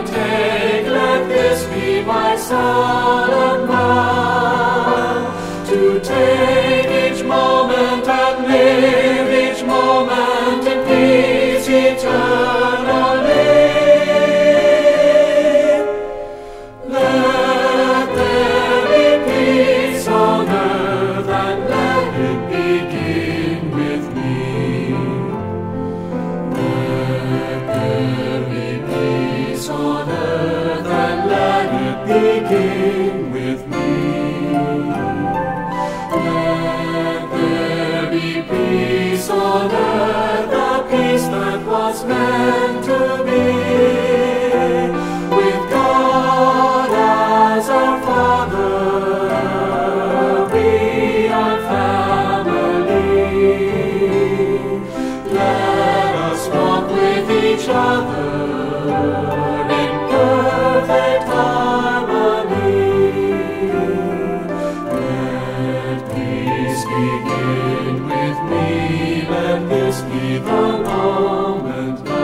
take, let this be my solemn vow, to take each moment and live each moment in peace eternally. Let there be peace on earth and let it begin with me. Let there be peace on earth and let it begin with me. Let there be peace on earth, the peace that was meant to be, with God as our Father, we are family. Let us walk with each other in perfect harmony. Let peace begin with me, let this be the moment now.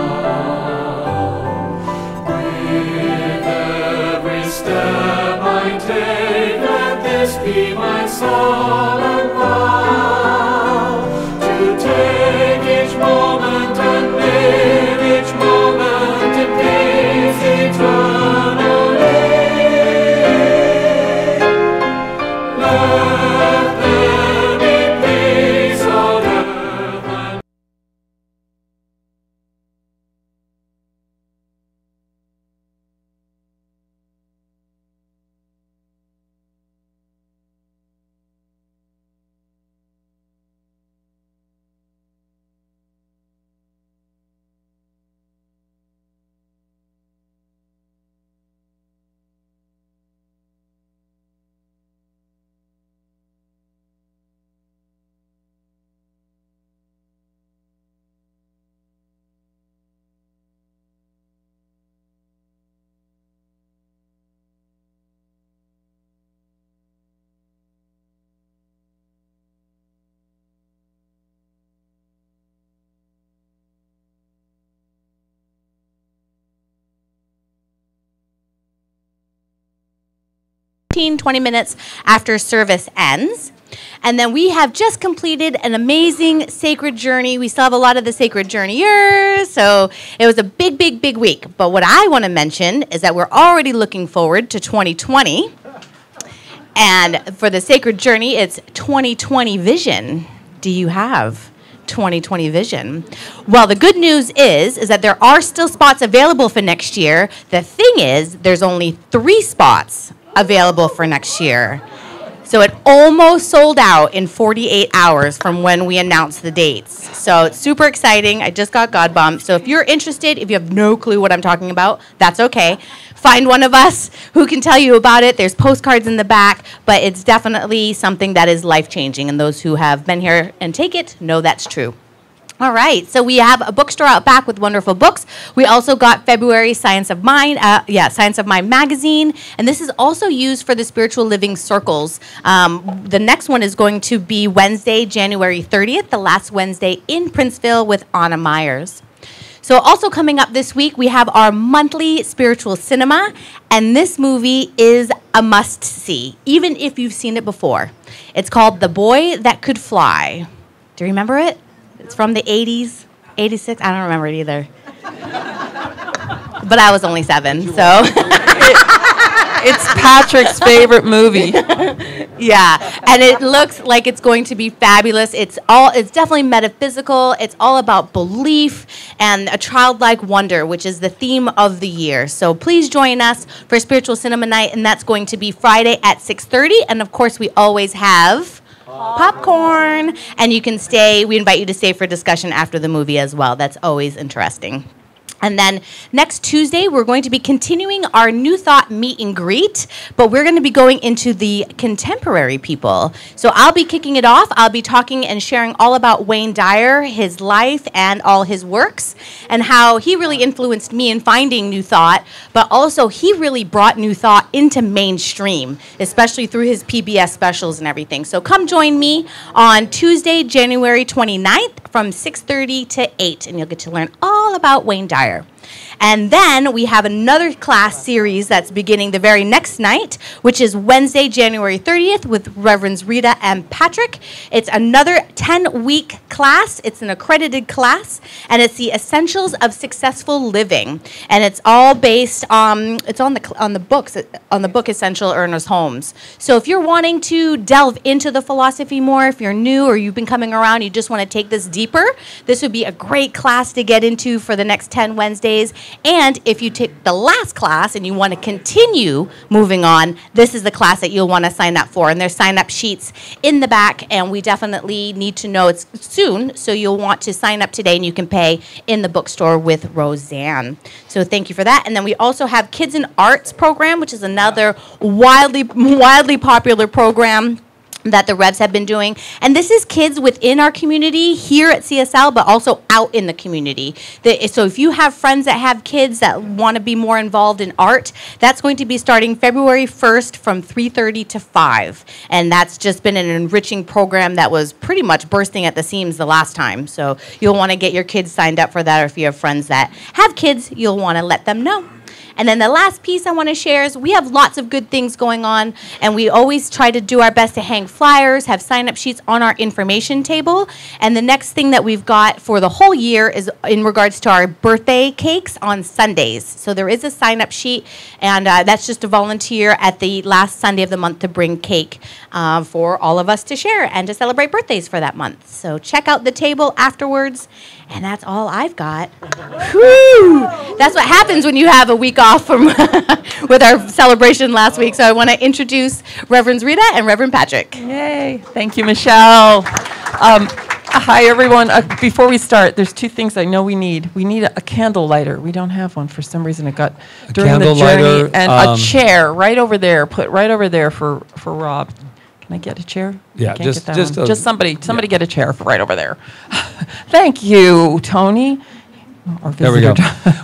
With every step I take, let this be my solemn vow, to take each moment and live each moment in peace eternally. Let there be peace on earth and $20 minutes after service ends. And then we have just completed an amazing sacred journey. We still have a lot of the sacred journeyers, so it was a big, big, big week. But what I want to mention is that we're already looking forward to 2020. And for the sacred journey, it's 2020 vision. Do you have 2020 vision? Well, the good news is that there are still spots available for next year. The thing is, there's only 3 spots available for next year. So it almost sold out in 48 hours from when we announced the dates. So it's super exciting. I just got God bumped. So if you're interested, if you have no clue what I'm talking about, that's okay. Find one of us who can tell you about it. There's postcards in the back, but it's definitely something that is life-changing. And those who have been here and take it know that's true. All right, so we have a bookstore out back with wonderful books. We also got February Science of Mind, Science of Mind magazine, and this is also used for the spiritual living circles. The next one is going to be Wednesday, January 30th, the last Wednesday in Princeville with Anna Myers. So also coming up this week, we have our monthly spiritual cinema, and this movie is a must-see, even if you've seen it before. It's called The Boy That Could Fly. Do you remember it? It's from the 80s, 86. I don't remember it either. But I was only 7, so. It's Patrick's favorite movie. Yeah, and it looks like it's going to be fabulous. It's definitely metaphysical. It's all about belief and a childlike wonder, which is the theme of the year. So please join us for Spiritual Cinema Night, and that's going to be Friday at 6:30. And of course, we always have popcorn, and you can stay. We invite you to stay for discussion after the movie as well. That's always interesting. And then next Tuesday, we're going to be continuing our New Thought meet and greet, but we're going to be going into the contemporary people. So I'll be kicking it off. I'll be talking and sharing all about Wayne Dyer, his life, and all his works, and how he really influenced me in finding New Thought, but also he really brought New Thought into mainstream, especially through his PBS specials and everything. So come join me on Tuesday, January 29th from 6:30 to 8, and you'll get to learn all about Wayne Dyer. And then we have another class series that's beginning the very next night, which is Wednesday, January 30th with Reverends Rita and Patrick. It's another 10-week class. It's an accredited class, and it's the Essentials of Successful Living. And it's all based on, it's on the book Essential Earners Homes. So if you're wanting to delve into the philosophy more, if you're new or you've been coming around, you just want to take this deeper, this would be a great class to get into for the next 10 Wednesdays. And if you take the last class and you want to continue moving on, this is the class that you'll want to sign up for. And there's sign-up sheets in the back, and we definitely need to know it's soon, so you'll want to sign up today, and you can pay in the bookstore with Roseanne. So thank you for that. And then we also have Kids in Arts program, which is another wildly popular program that the Revs have been doing. And this is kids within our community here at CSL, but also out in the community. So if you have friends that have kids that want to be more involved in art, that's going to be starting February 1st from 3:30 to 5. And that's just been an enriching program that was pretty much bursting at the seams the last time. So you'll want to get your kids signed up for that, or if you have friends that have kids, you'll want to let them know. And then the last piece I want to share is we have lots of good things going on, and we always try to do our best to hang flyers, have sign-up sheets on our information table. And the next thing that we've got for the whole year is in regards to our birthday cakes on Sundays. So there is a sign-up sheet, and that's just a volunteer at the last Sunday of the month to bring cake for all of us to share and to celebrate birthdays for that month. So check out the table afterwards. And that's all I've got. Whew! That's what happens when you have a week off from with our celebration last week. So I want to introduce Reverends Rita and Reverend Patrick. Yay. Thank you, Michelle. Hi, everyone. Before we start, there's two things I know we need. We need a candle lighter. We don't have one for some reason. It got during the journey. Lighter, and a chair right over there. Put right over there for Rob. Can I get a chair? Yeah, just somebody get a chair for right over there. Thank you, Tony. There we go.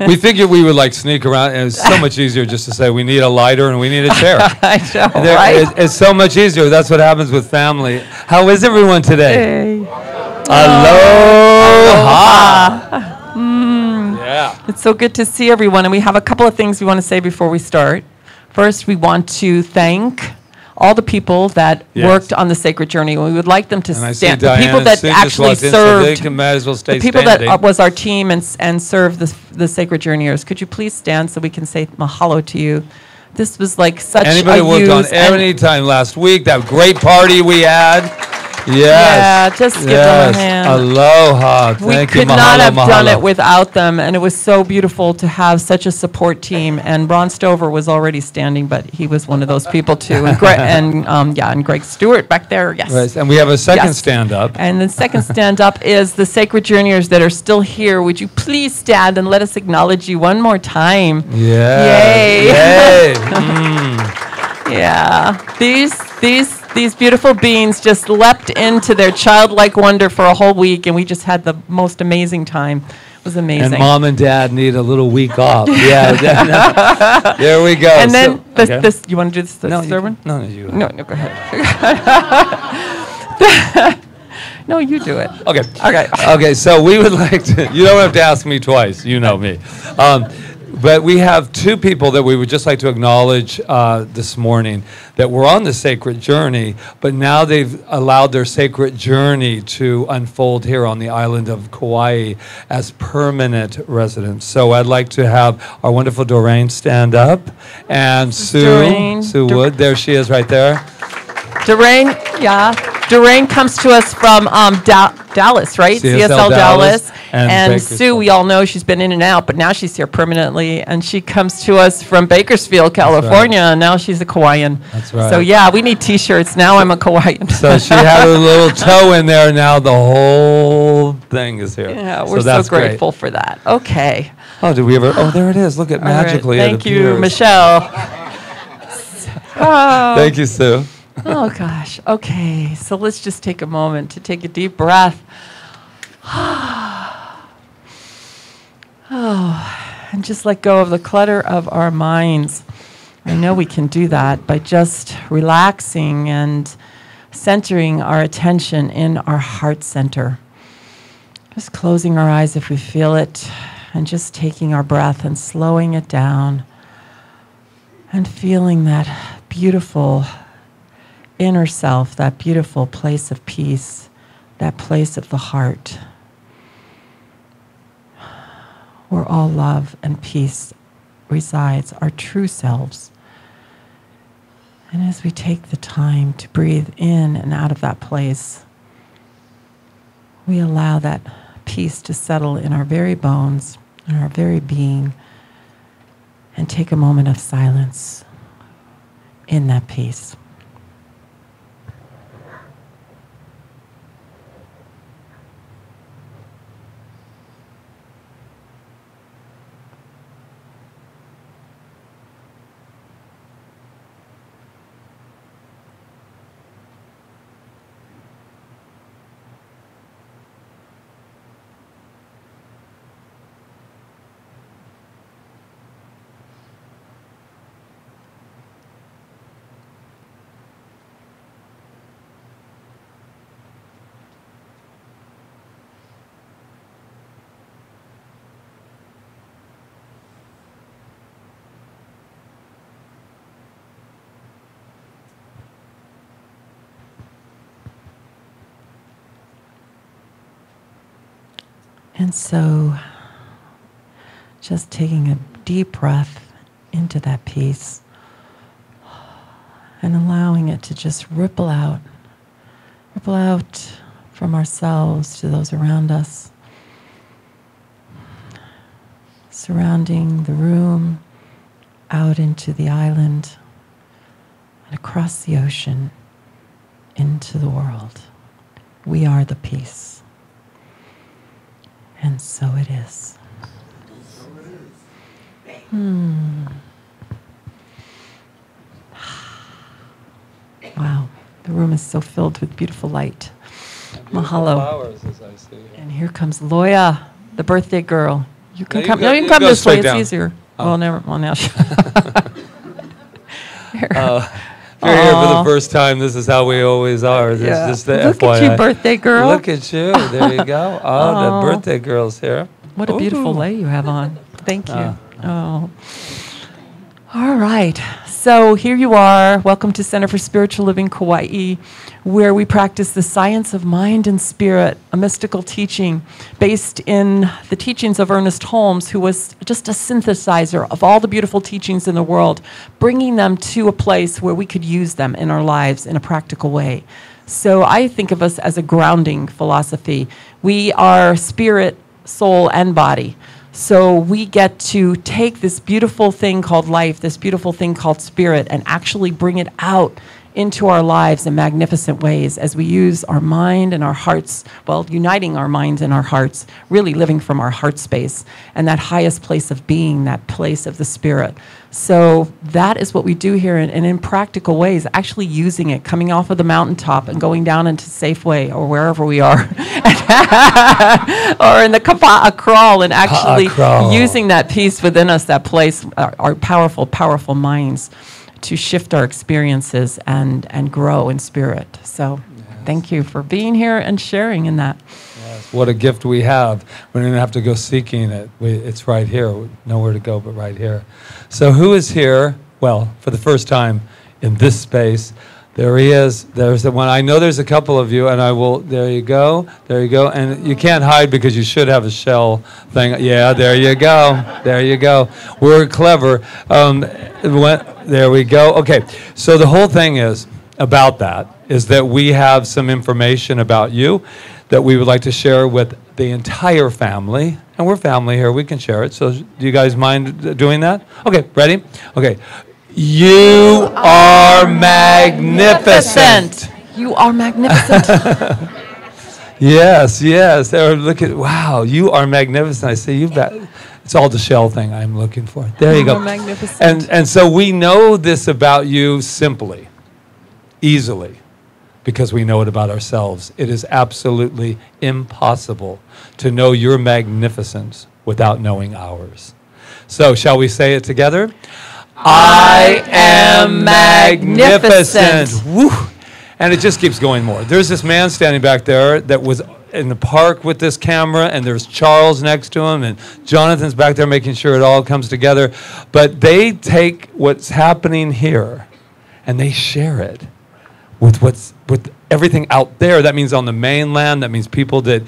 We figured we would sneak around, and it's so much easier just to say we need a lighter and we need a chair. I know, right? It's so much easier. That's what happens with family. How is everyone today? Hey. Aloha. Yeah. It's so good to see everyone, and we have a couple of things we want to say before we start. First, we want to thank all the people that worked on the Sacred Journey. We would like them to stand. The people that actually served, the people that was our team and served the Sacred Journeyers. Could you please stand so we can say mahalo to you? This was such Anybody worked on any time last week, that great party we had. Yes. Yeah, just give them a hand. Aloha. Thank you. We could not have done it without them, and it was so beautiful to have such a support team. And Ron Stover was already standing, but he was one of those people too. And Greg Stewart back there. Yes. Right. And we have a second stand-up. And the second stand-up is the Sacred Journeyers that are still here. Would you please stand and let us acknowledge you one more time? Yeah. Yay. Yay. Yeah. These beautiful beings just leapt into their childlike wonder for a whole week, and we just had the most amazing time. It was amazing. And Mom and Dad need a little week off. Yeah. There we go. And then this, you want to do this third one? No, you. No, go ahead. No, you do it. Okay, so we would like to, you don't have to ask me twice. You know me. But we have two people that we would just like to acknowledge this morning that were on the sacred journey, but now they've allowed their sacred journey to unfold here on the island of Kauai as permanent residents. So I'd like to have our wonderful Doreen stand up, and Sue Wood, there she is right there. Doreen comes to us from Dallas, right? CSL Dallas. And Sue, we all know she's been in and out, but now she's here permanently. And she comes to us from Bakersfield, California, and now she's a Kauaian. That's right. So, yeah, we need T-shirts. Now I'm a Kauaian. So she had a little toe in there. Now the whole thing is here. Yeah, we're so grateful for that. Okay. Oh, did we ever? Oh, there it is. Look at magically. Right. Thank you, Michelle. Thank you, Sue. Oh, gosh. Okay, so let's just take a moment to take a deep breath. And just let go of the clutter of our minds. I know we can do that by just relaxing and centering our attention in our heart center. Just closing our eyes if we feel it, and just taking our breath and slowing it down and feeling that beautiful inner self, that beautiful place of peace, that place of the heart, where all love and peace resides, our true selves. And as we take the time to breathe in and out of that place, we allow that peace to settle in our very bones, in our very being, and take a moment of silence in that peace. And so, just taking a deep breath into that peace and allowing it to just ripple out from ourselves to those around us, surrounding the room, out into the island, and across the ocean into the world. We are the peace. And so it is. Wow, the room is so filled with beautiful light. Mahalo. Flowers, as I see. And here comes Loya, the birthday girl. You can come. Go, No, you can come this way. It's down. easier. Oh. Well, never. Well, now. If you're here for the first time, this is how we always are. This is just the Look FYI. at you, birthday girl. Look at you. There you go. Oh, the birthday girl's here. What a beautiful lei you have on. Thank you. Oh. All right. So here you are. Welcome to Center for Spiritual Living Kauai, where we practice the science of mind and spirit, a mystical teaching based in the teachings of Ernest Holmes, who was just a synthesizer of all the beautiful teachings in the world, bringing them to a place where we could use them in our lives in a practical way. So I think of us as a grounding philosophy. We are spirit, soul, and body. So we get to take this beautiful thing called life, this beautiful thing called spirit, and actually bring it out into our lives in magnificent ways as we use our mind and our hearts, well, uniting our minds and our hearts, really living from our heart space and that highest place of being, that place of the spirit. So that is what we do here, and in practical ways, actually using it, coming off of the mountaintop and going down into Safeway or wherever we are, or in the Kaua'i crawl, and actually using that peace within us, that place, our powerful, powerful minds, to shift our experiences and grow in spirit. So thank you for being here and sharing in that. Yes, what a gift we have. We don't have to go seeking it. It's right here. Nowhere to go but right here. So who is here? Well, for the first time in this space, there he is. There's the one. I know there's a couple of you, and I will. There you go. There you go. And you can't hide because you should have a shell thing. Yeah, there you go. There you go. We're clever. There we go. Okay. So the whole thing is about that is that we have some information about you that we would like to share with the entire family. And we're family here. We can share it. So do you guys mind doing that? Okay. Ready? Okay. You are magnificent. You are magnificent. Yes, yes. Look at, wow, you are magnificent. I say, it's all the shell thing I'm looking for. There you go. Magnificent. And so we know this about you simply, easily, because we know it about ourselves. It is absolutely impossible to know your magnificence without knowing ours. So shall we say it together? I am magnificent. Woo. And it just keeps going more. There's this man standing back there that was in the park with this camera, and there's Charles next to him, and Jonathan's back there making sure it all comes together. But they take what's happening here, and they share it with everything out there. That means on the mainland. That means people that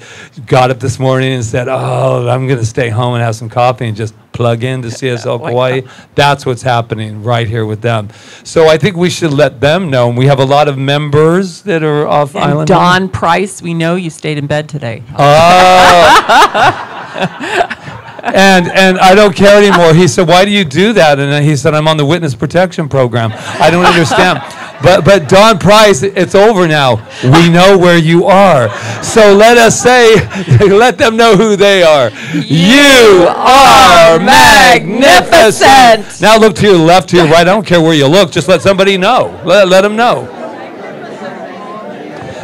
got up this morning and said, "Oh, I'm going to stay home and have some coffee and just plug into CSL Kauai." That's what's happening right here with them. So I think we should let them know. And we have a lot of members that are off island. Don Price, we know you stayed in bed today. And I don't care anymore. He said, "Why do you do that?" And he said, "I'm on the witness protection program." I don't understand. But Don Price, it's over now. We know where you are. So let us say, let them know who they are. You are magnificent. Now look to your left, to your right. I don't care where you look. Just let somebody know. Let them know.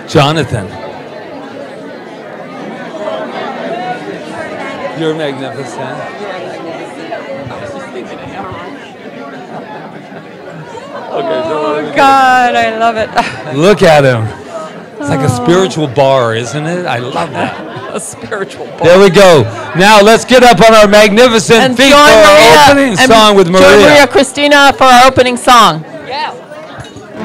Jonathan. You're magnificent. Oh, God, I love it. Look at him. It's like a spiritual bar, isn't it? I love that. A spiritual bar. There we go. Now let's get up on our magnificent feet for our opening song with Maria. Join Maria Christina for our opening song. Yeah.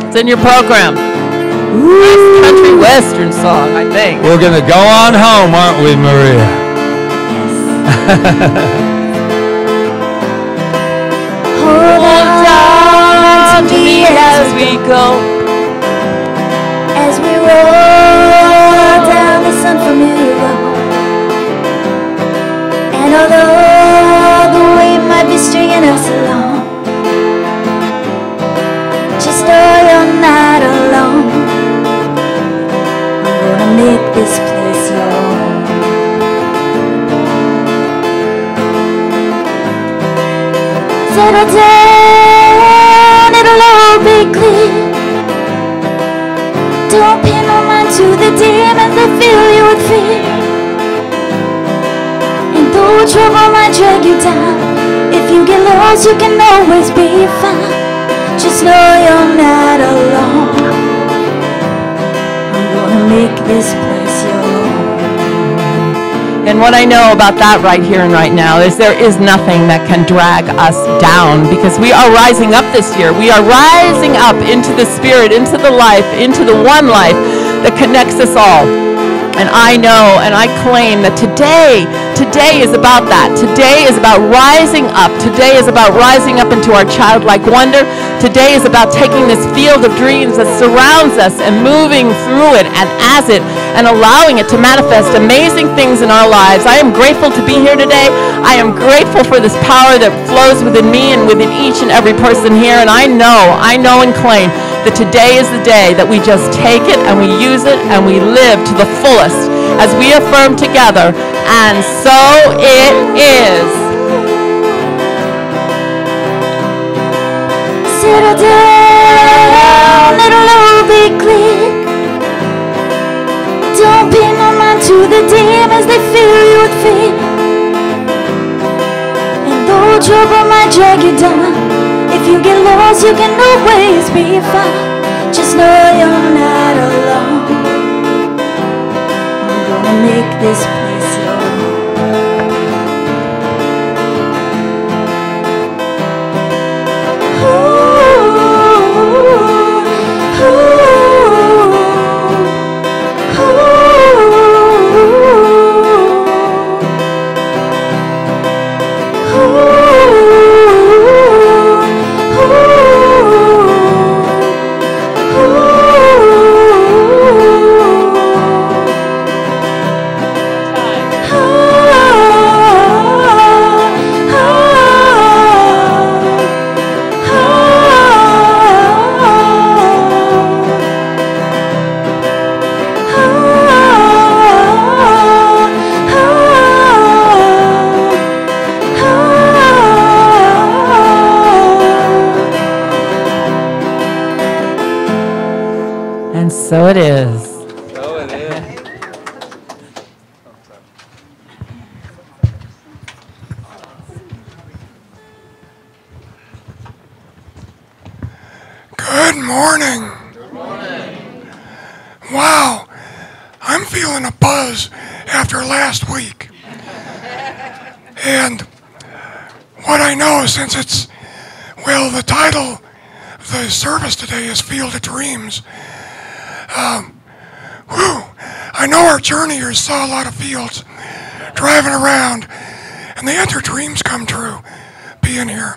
It's in your program. Nice country western song, I think. We're going to go on home, aren't we, Maria? Hold on to me as we go, as we roll down this unfamiliar road. And although the weight might be stringing us along, just know you're not alone. I'm gonna make this place your home. Settle down, it'll all be clear. Don't pay no mind to the demons that fill you with fear. And though trouble might drag you down, if you get lost you can always be found. Just know you're not alone. I'm gonna make this place your home. And what I know about that right here and right now is there is nothing that can drag us down, because we are rising up this year. We are rising up into the spirit, into the life, into the one life that connects us all. And I know and I claim that today is about that. Today is about rising up. Today is about rising up into our childlike wonder. Today is about taking this field of dreams that surrounds us and moving through it and as it and allowing it to manifest amazing things in our lives. I am grateful to be here today. I am grateful for this power that flows within me and within each and every person here. And I know and claim that today is the day that we just take it and we use it and we live to the fullest as we affirm together, and so it is. Settle down, it'll all be clear. Don't pay no mind to the demons that fill you with fear. And though trouble might drag you down, if you get lost you can always be found. Just know you're not alone. I'm gonna make this place your home. So it is. So it is. Good morning. Good morning. Wow, I'm feeling feeling a buzz after last week. And what I know, since it's, well, the title of the service today is Field of Dreams. I know our journeyers saw a lot of fields driving around, and they had their dreams come true being here.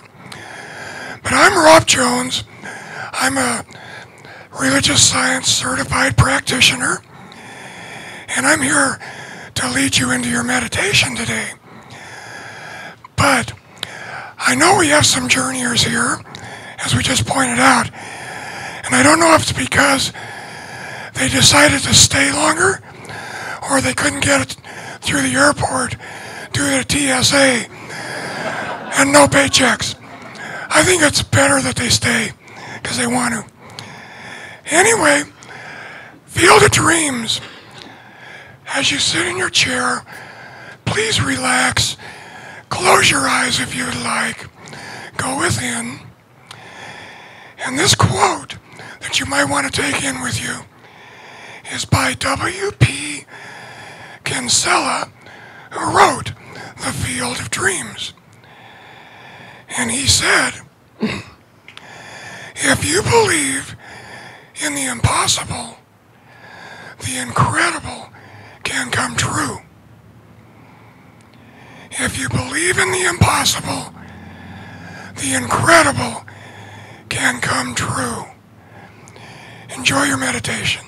But I'm Rob Jones. I'm a religious science certified practitioner, and I'm here to lead you into your meditation today. But I know we have some journeyers here, as we just pointed out, and I don't know if it's because they decided to stay longer or they couldn't get it through the airport due to TSA and no paychecks. I think it's better that they stay because they want to. Anyway, Field of Dreams. As you sit in your chair, please relax. Close your eyes if you'd like. Go within. And this quote that you might want to take in with you is by W.P. Kinsella, who wrote The Field of Dreams. And he said, if you believe in the impossible, the incredible can come true. If you believe in the impossible, the incredible can come true. Enjoy your meditation.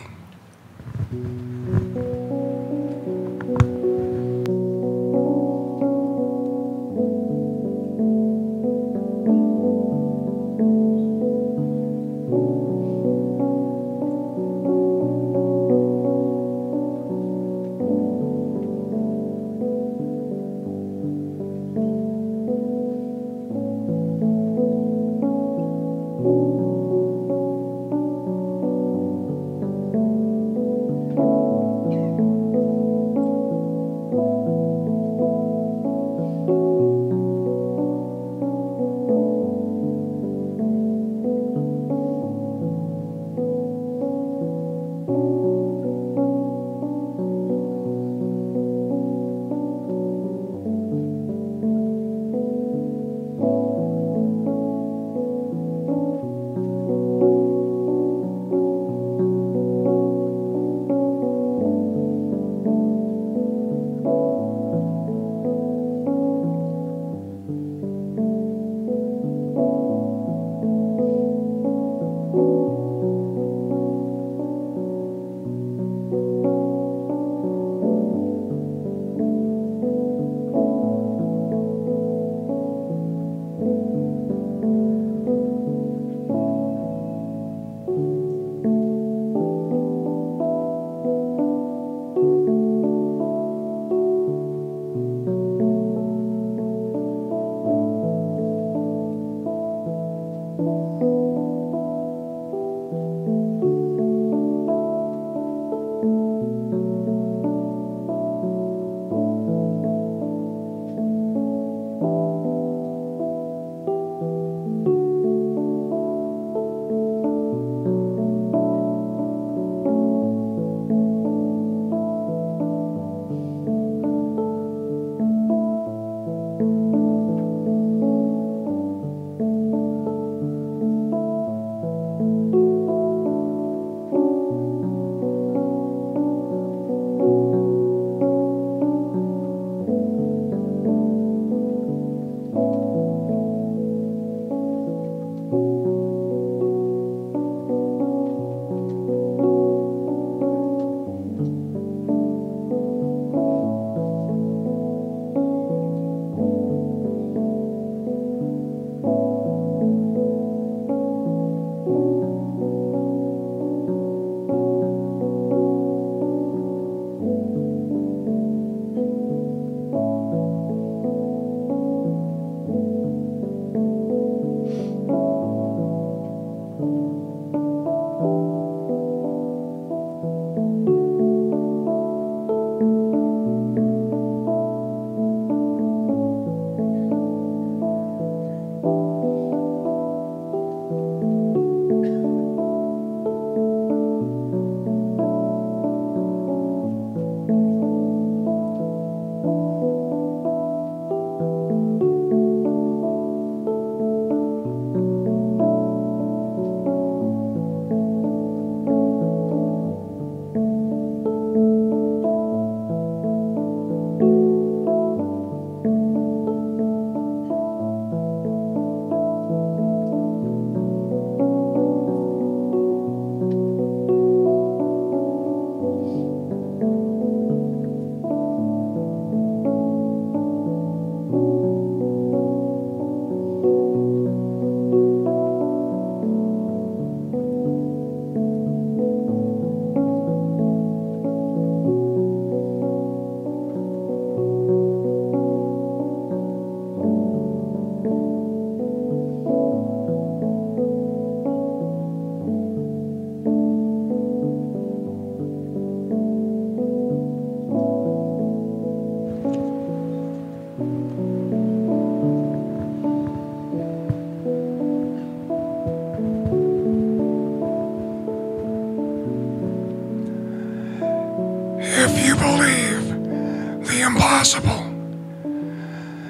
possible,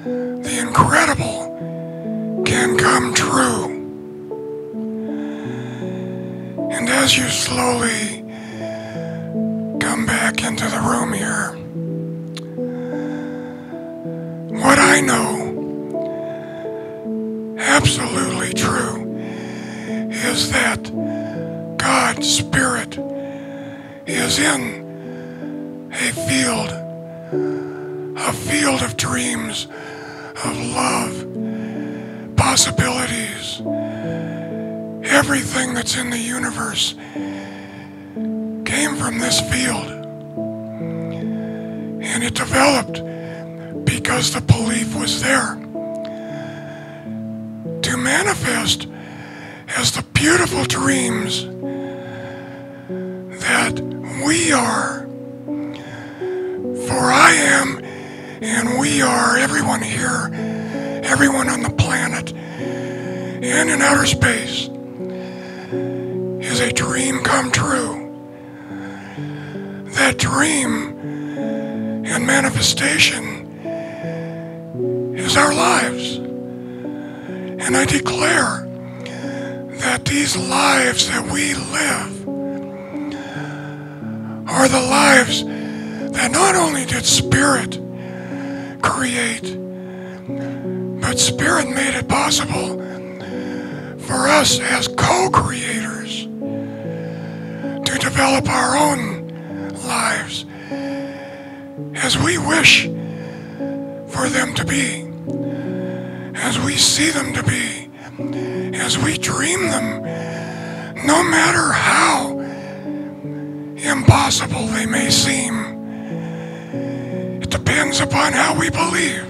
the incredible can come true. And as you slowly come back into the room here, what I know absolutely true is that God's Spirit is in a field of dreams, of love, possibilities. Everything that's in the universe came from this field. And it developed because the belief was there to manifest as the beautiful dreams that we are. For I am, and we are, everyone here, everyone on the planet, and in outer space, is a dream come true. That dream and manifestation is our lives. And I declare that these lives that we live are the lives that not only did Spirit create, but Spirit made it possible for us as co-creators to develop our own lives as we wish for them to be, as we see them to be, as we dream them, no matter how impossible they may seem. It depends upon how we believe,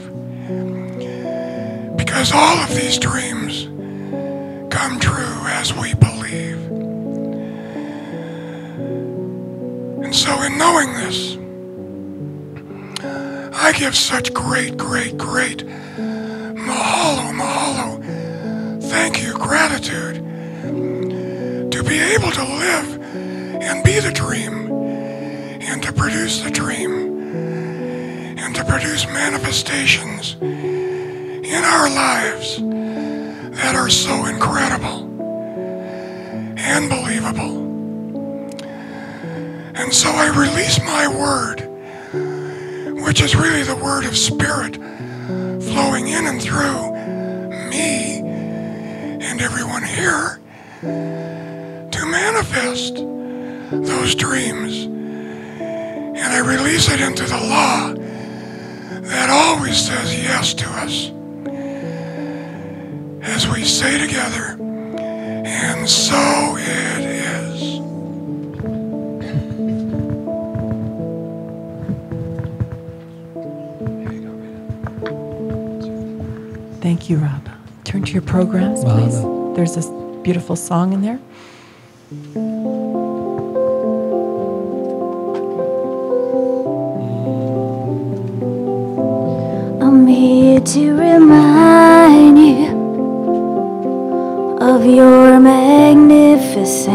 because all of these dreams come true as we believe. And so in knowing this, I give such great mahalo, thank you, gratitude, to be able to live and be the dream, and to produce the dream, and to produce manifestations in our lives that are so incredible and believable. And so I release my word, which is really the word of Spirit flowing in and through me and everyone here to manifest those dreams. And I release it into the law that always says yes to us as we say together, and so it is. Thank you, Rob. Turn to your programs, please. There's this beautiful song in there. I'm here to remind you of your magnificence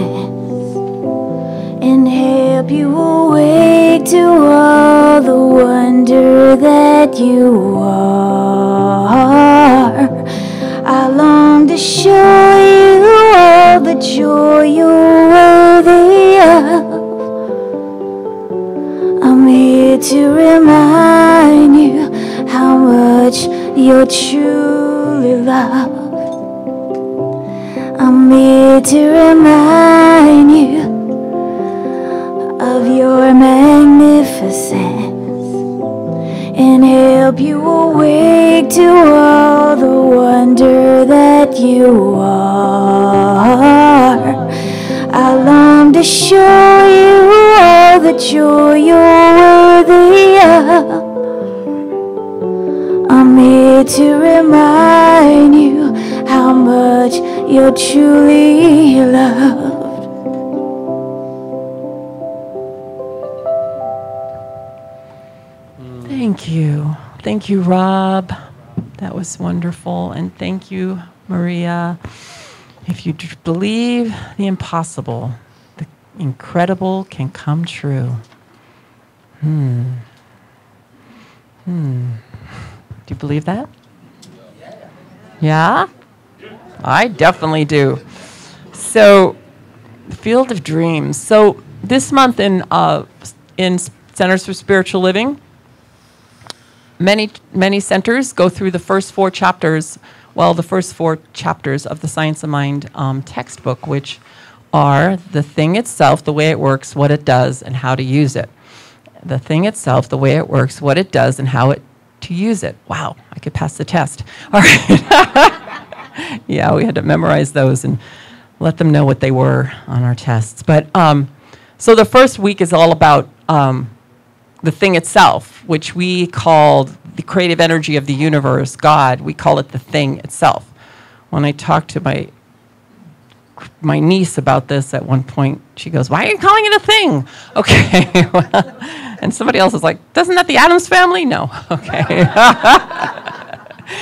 and help you awake to all the wonder that you are. I long to show you all the joy you're worthy of. I'm here to remind you how much you're truly loved. I'm here to remind you of your magnificence and help you awake to all the wonder that you are. I long to show you all the joy you're worthy of. I'm here to remind you how much you're truly loved. Thank you. Thank you, Rob. That was wonderful. And thank you, Maria. If you believe the impossible, the incredible can come true. Do you believe that? Yeah? I definitely do. So, the Field of Dreams. So, this month in Centers for Spiritual Living, many centers go through the first 4 chapters, the first 4 chapters of the Science of Mind textbook, which are the thing itself, the way it works, what it does, and how to use it. The thing itself, the way it works, what it does, and how to use it. Wow, I could pass the test. All right. Yeah, we had to memorize those and let them know what they were on our tests. But so the first week is all about the thing itself, which we call the creative energy of the universe, God. We call it the thing itself. When I talked to my niece about this at one point, she goes, "Why are you calling it a thing?" Okay. And somebody else is like, "Doesn't that the Addams family?" No. Okay.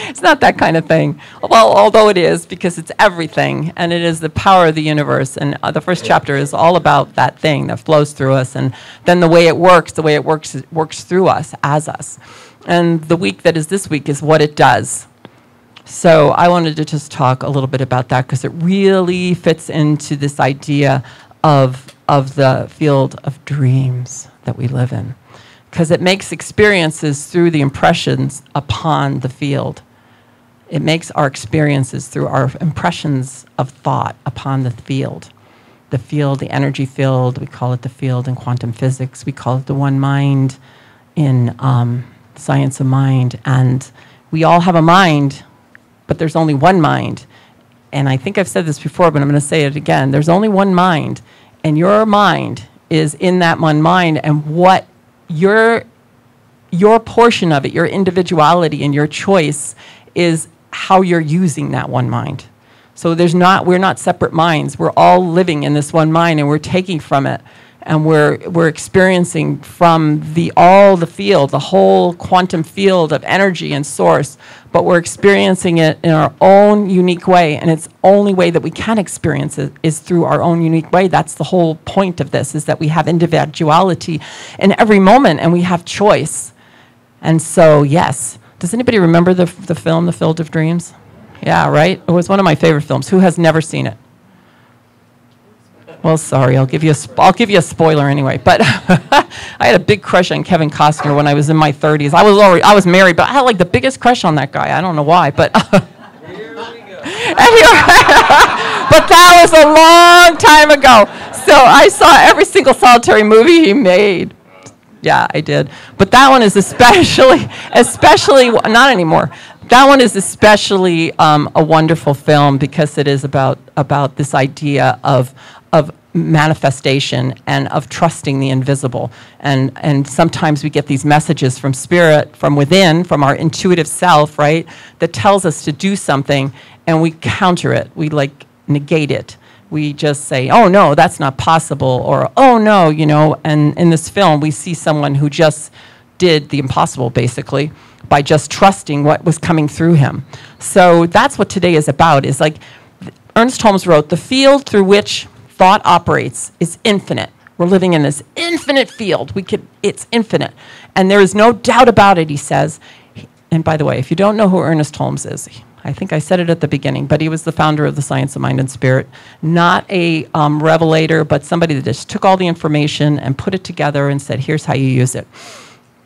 It's not that kind of thing. Well, although it is, because it's everything, and it is the power of the universe. And the first chapter is all about that thing that flows through us, and then the way it works through us, as us. And the week that is this week is what it does. So I wanted to just talk a little bit about that, because it really fits into this idea of the field of dreams that we live in. Because it makes experiences through the impressions upon the field. It makes our experiences through our impressions of thought upon the field. The field, the energy field, we call it the field in quantum physics. We call it the one mind in science of mind. And we all have a mind, but there's only one mind. And I think I've said this before, but I'm going to say it again. There's only one mind, and your mind is in that one mind, and what your portion of it, your individuality and your choice is how you're using that one mind. So we're not separate minds. We're all living in this one mind, and we're taking from it, and we're experiencing from all the field, the whole quantum field of energy and source, but we're experiencing it in our own unique way, and it's the only way that we can experience it is through our own unique way. That's the whole point of this, is that we have individuality in every moment, and we have choice. And so, yes. Does anybody remember the film, The Field of Dreams? Yeah, right? It was one of my favorite films. Who has never seen it? Well, sorry, I'll give you a spoiler anyway. But I had a big crush on Kevin Costner when I was in my 30s. I was married, but I had like the biggest crush on that guy. I don't know why, but here we go. But that was a long time ago. So I saw every single solitary movie he made. Yeah, I did. But that one is especially not anymore. That one is especially a wonderful film, because it is about this idea of manifestation and of trusting the invisible. And sometimes we get these messages from spirit, from within, from our intuitive self, right, that tells us to do something, and we counter it. We negate it. We just say, "Oh no, that's not possible," or "Oh no," and in this film we see someone who just did the impossible, basically, by just trusting what was coming through him. So that's what today is about, is like Ernest Holmes wrote, "The field through which thought operates is infinite." We're living in this infinite field. It's infinite. And there is no doubt about it, he says. And by the way, if you don't know who Ernest Holmes is, I think I said it at the beginning, but he was the founder of the Science of Mind and Spirit. Not a revelator, but somebody that just took all the information and put it together and said, "Here's how you use it."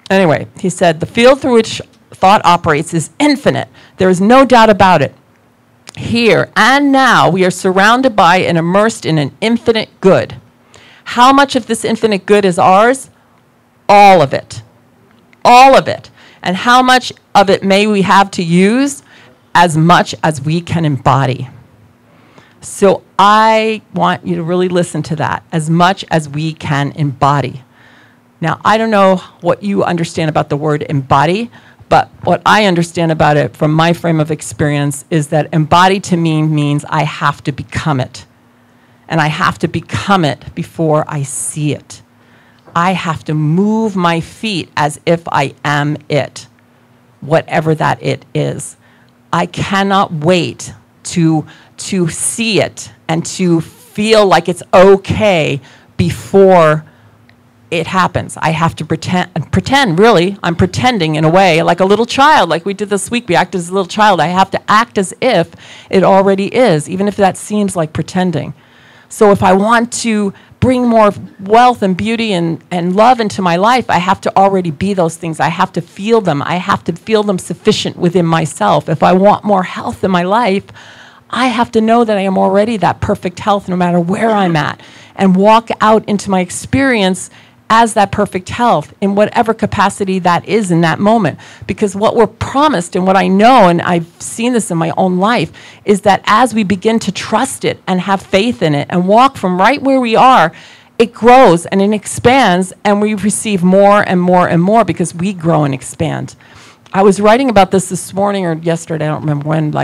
Anyway, he said, "The field through which thought operates is infinite. There is no doubt about it. Here and now, we are surrounded by and immersed in an infinite good. How much of this infinite good is ours? All of it. All of it. And how much of it may we have to use? As much as we can embody." So I want you to really listen to that. As much as we can embody. Now, I don't know what you understand about the word embody, but what I understand about it from my frame of experience is that embody to me means I have to become it. And I have to become it before I see it. I have to move my feet as if I am it, whatever that it is. I cannot wait to see it and to feel like it's okay before it happens. I have to pretend, really. I'm pretending in a way, like a little child, like we did this week. We acted as a little child. I have to act as if it already is, even if that seems like pretending. So if I want to bring more wealth and beauty and love into my life, I have to already be those things. I have to feel them. I have to feel them sufficient within myself. If I want more health in my life, I have to know that I am already that perfect health no matter where I'm at, and walk out into my experience as that perfect health in whatever capacity that is in that moment. Because what we're promised, and what I know, and I've seen this in my own life, is that as we begin to trust it and have faith in it and walk from right where we are, it grows and it expands, and we receive more and more and more because we grow and expand. I was writing about this morning or yesterday, I don't remember when,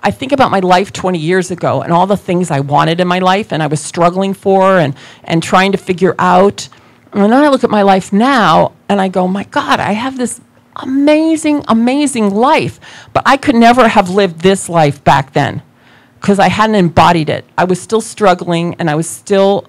I think about my life 20 years ago and all the things I wanted in my life and I was struggling for and trying to figure out. And then I look at my life now and I go, my God, I have this amazing, amazing life. But I could never have lived this life back then because I hadn't embodied it. I was still struggling and I was still,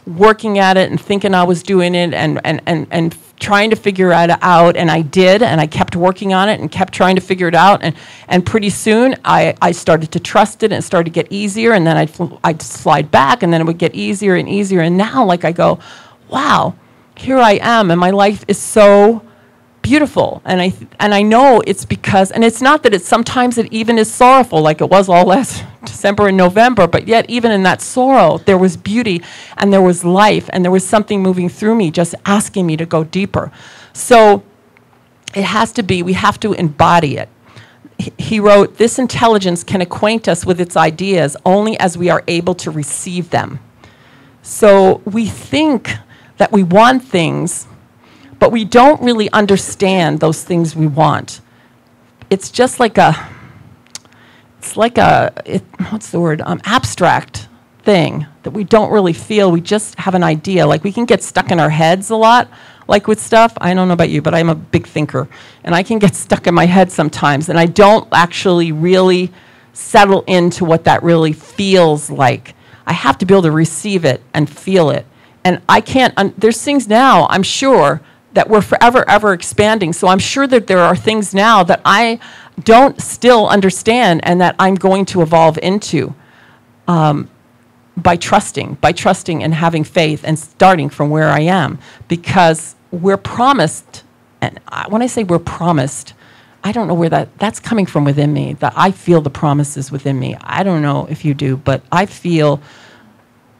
working at it and thinking I was doing it and trying to figure it out. And I did, and I kept working on it and kept trying to figure it out. And pretty soon I started to trust it, and it started to get easier. And then I'd slide back, and then it would get easier and easier. And now I go, wow, here I am, and my life is so beautiful. And I know it's because, and it's not that it's sometimes it even is sorrowful like it was all last December and November, but yet even in that sorrow, there was beauty and there was life and there was something moving through me, just asking me to go deeper. So it has to be, we have to embody it. He wrote, this intelligence can acquaint us with its ideas only as we are able to receive them. So we think that we want things, but we don't really understand those things we want. It's just like what's the word? Abstract thing that we don't really feel. We just have an idea. Like we can get stuck in our heads a lot, like with stuff. I don't know about you, but I'm a big thinker. And I can get stuck in my head sometimes. And I don't actually really settle into what that really feels like. I have to be able to receive it and feel it. And I can't, there's things now, I'm sure, that we're forever, ever expanding. So I'm sure that there are things now that I don't still understand and that I'm going to evolve into by trusting and having faith and starting from where I am. Because we're promised, and when I say we're promised, I don't know where that's coming from within me, that I feel the promises within me. I don't know if you do, but I feel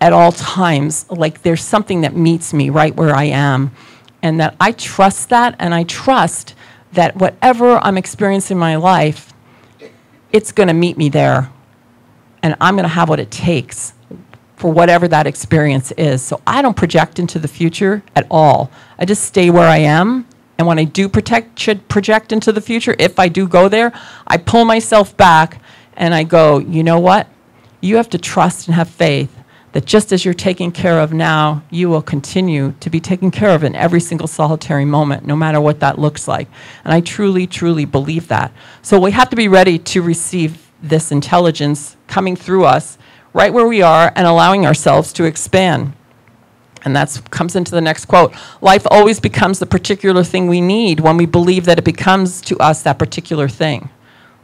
at all times like there's something that meets me right where I am. And that I trust that, and I trust that whatever I'm experiencing in my life, it's going to meet me there. And I'm going to have what it takes for whatever that experience is. So I don't project into the future at all. I just stay where I am. And when I do project into the future, if I do go there, I pull myself back and I go, you know what? You have to trust and have faith that just as you're taken care of now, you will continue to be taken care of in every single solitary moment, no matter what that looks like. And I truly, truly believe that. So we have to be ready to receive this intelligence coming through us right where we are and allowing ourselves to expand. And that comes into the next quote. Life always becomes the particular thing we need when we believe that it becomes to us that particular thing.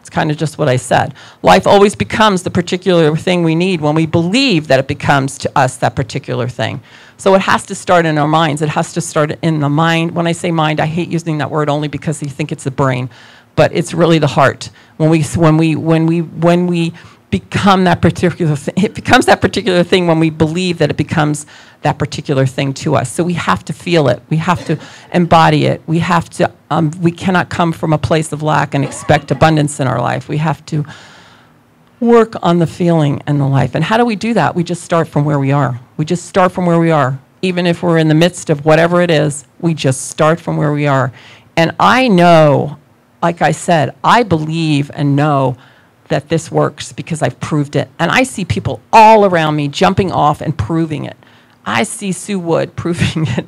It's kind of just what I said. Life always becomes the particular thing we need when we believe that it becomes to us that particular thing. So it has to start in our minds. It has to start in the mind. When I say mind, I hate using that word only because you think it's the brain, but it's really the heart. When we become that particular thing, it becomes that particular thing when we believe that it becomes that particular thing to us. So we have to feel it. We have to embody it. We have to. We cannot come from a place of lack and expect abundance in our life. We have to work on the feeling and the life. And how do we do that? We just start from where we are. We just start from where we are. Even if we're in the midst of whatever it is, we just start from where we are. And I know, like I said, I believe and know that this works because I've proved it. And I see people all around me jumping off and proving it. I see Sue Wood proving it,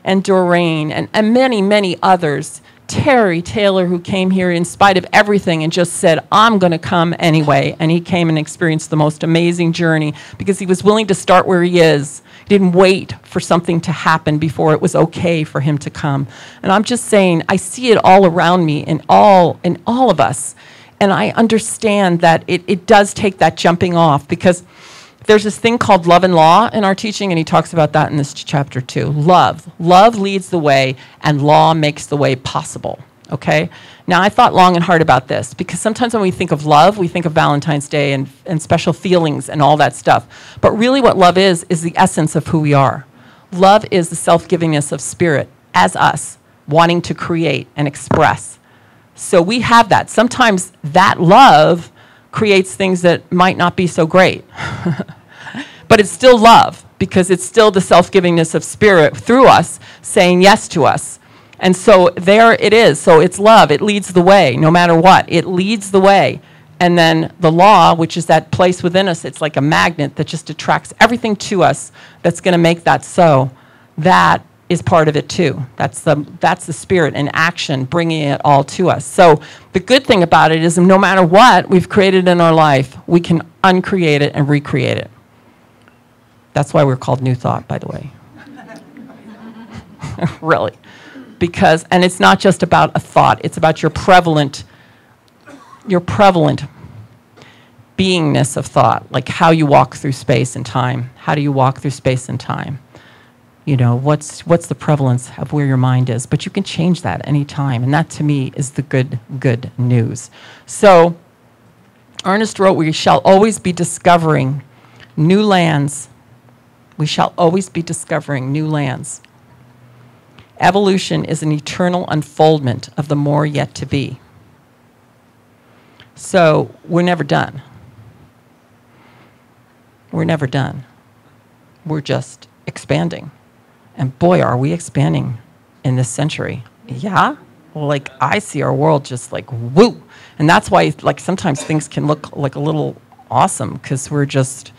and Doreen, and many, many others. Terry Taylor, who came here in spite of everything and just said, I'm going to come anyway. And he came and experienced the most amazing journey because he was willing to start where he is. Didn't wait for something to happen before it was okay for him to come. And I'm just saying, I see it all around me in all of us. And I understand that it does take that jumping off, because there's this thing called love and law in our teaching, and he talks about that in this chapter too. Love leads the way, and law makes the way possible, okay? Now, I thought long and hard about this, because sometimes when we think of love, we think of Valentine's Day and special feelings and all that stuff. But really what love is the essence of who we are. Love is the self-givingness of spirit as us, wanting to create and express. So we have that. Sometimes that love creates things that might not be so great. But it's still love, because it's still the self-givingness of spirit through us saying yes to us. And so there it is. So it's love. It leads the way, no matter what. It leads the way. And then the law, which is that place within us, it's like a magnet that just attracts everything to us that's going to make that so. That is part of it too. That's the spirit in action, bringing it all to us. So the good thing about it is no matter what we've created in our life, we can uncreate it and recreate it. That's why we're called New Thought, by the way. Really. Because, and it's not just about a thought, it's about your prevalent beingness of thought, like how you walk through space and time. How do you walk through space and time? You know, what's the prevalence of where your mind is? But you can change that any time, and that to me is the good news. So Ernest wrote, we shall always be discovering new lands. We shall always be discovering new lands. Evolution is an eternal unfoldment of the more yet to be. So we're never done. We're never done. We're just expanding. And boy, are we expanding in this century. Yeah? Well, like, I see our world just like, woo. And that's why, like, sometimes things can look like a little awesome, because we're just,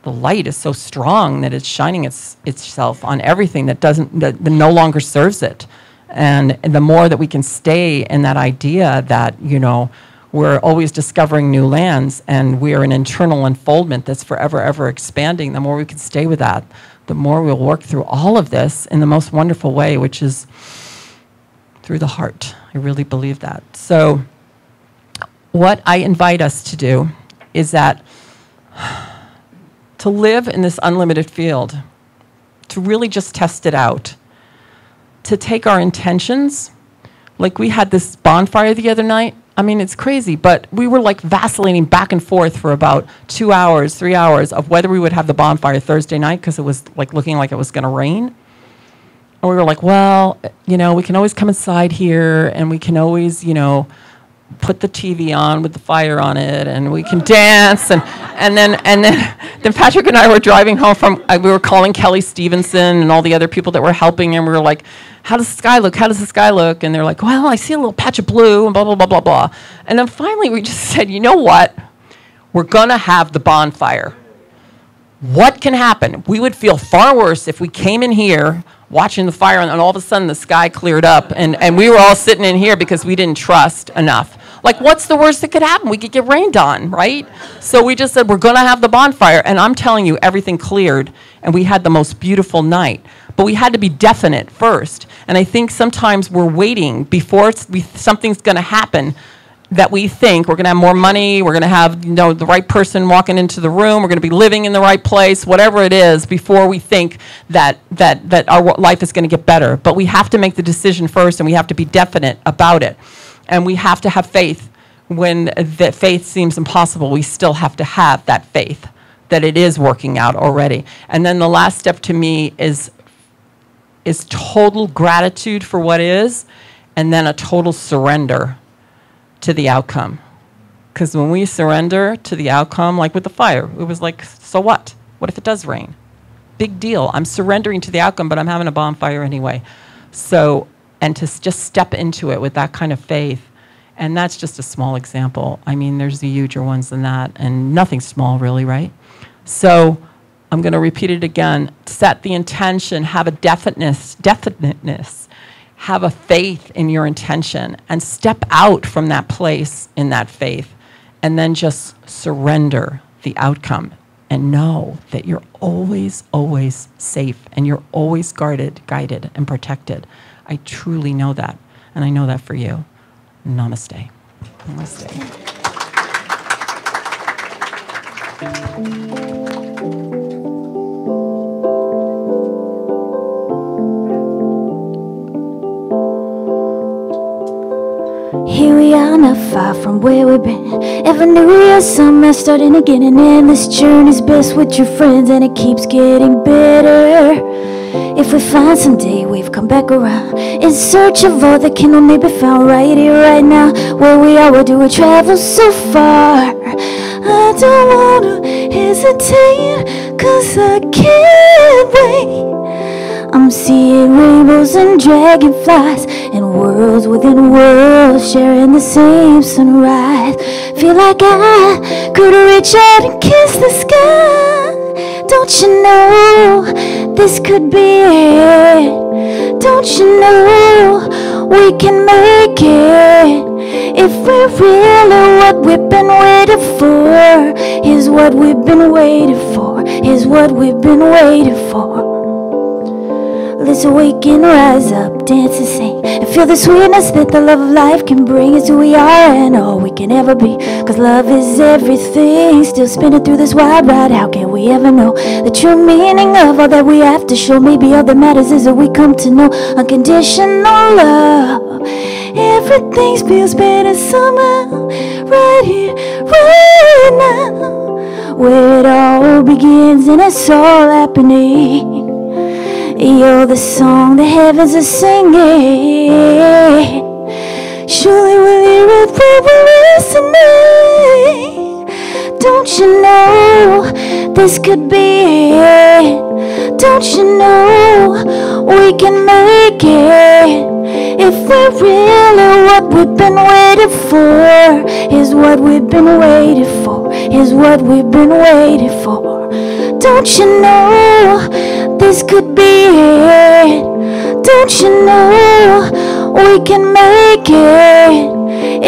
the light is so strong that it's shining itself on everything that no longer serves it. And the more that we can stay in that idea that, you know, we're always discovering new lands and we're an internal unfoldment that's forever, ever expanding, the more we can stay with that, the more we'll work through all of this in the most wonderful way, which is through the heart. I really believe that. So what I invite us to do is that to live in this unlimited field, to really just test it out, to take our intentions. Like, we had this bonfire the other night. I mean, it's crazy, but we were like vacillating back and forth for about 2 hours, 3 hours of whether we would have the bonfire Thursday night, because it was like looking like it was going to rain. And we were like, well, you know, we can always come inside here, and we can always, you know, put the TV on with the fire on it, and we can dance. And then Patrick and I were driving home from, we were calling Kelly Stevenson and all the other people that were helping, and we were like, how does the sky look? How does the sky look? And they're like, well, I see a little patch of blue, and blah, blah, blah, blah, blah. And then finally we just said, you know what? We're going to have the bonfire. What can happen? We would feel far worse if we came in here watching the fire, and all of a sudden the sky cleared up, and we were all sitting in here because we didn't trust enough. Like, what's the worst that could happen? We could get rained on, right? So we just said, we're going to have the bonfire. And I'm telling you, everything cleared, and we had the most beautiful night. But we had to be definite first. And I think sometimes we're waiting before something's going to happen, that we think we're going to have more money, we're going to have, you know, the right person walking into the room, we're going to be living in the right place, whatever it is, before we think that our life is going to get better. But we have to make the decision first, and we have to be definite about it. And we have to have faith. When that faith seems impossible, we still have to have that faith that it is working out already. And then the last step to me is total gratitude for what is, and then a total surrender to the outcome. Because when we surrender to the outcome, like with the fire, it was like, so what? What if it does rain? Big deal. I'm surrendering to the outcome, but I'm having a bonfire anyway. So, and to just step into it with that kind of faith. And that's just a small example. I mean, there's the huger ones than that, and nothing small really, right? So I'm going to repeat it again. Set the intention, have a definiteness, have a faith in your intention, and step out from that place in that faith, and then just surrender the outcome. and know that you're always, always safe and you're always guarded, guided, and protected. I truly know that, and I know that for you. Namaste. Namaste. Here we are, not far from where we've been. Ever knew your summer starting again, and then this journey's best with your friends, and it keeps getting better. If we find someday we've come back around, in search of all that can only be found right here, right now, where we are. Where do we travel so far? I don't wanna hesitate, 'cause I can't wait. I'm seeing rainbows and dragonflies, and worlds within worlds sharing the same sunrise. Feel like I could reach out and kiss the sky. Don't you know this could be it? Don't you know we can make it? If we're really what we've been waiting for, here's what we've been waiting for. Here's what we've been waiting for. Let's awaken, rise up, dance and sing, and feel the sweetness that the love of life can bring. Is who we are and all we can ever be, 'cause love is everything. Still spinning through this wide ride, how can we ever know the true meaning of all that we have to show? Maybe all that matters is that we come to know unconditional love. Everything feels better somehow, right here, right now, where it all begins and it's all happening. You're the song the heavens are singing. Surely we'll hear it when we're listening. Don't you know this could be it? Don't you know we can make it? If we're really what we've been waiting for, here's what we've been waiting for. Here's what we've been waiting for. Don't you know this could be it? Don't you know we can make it?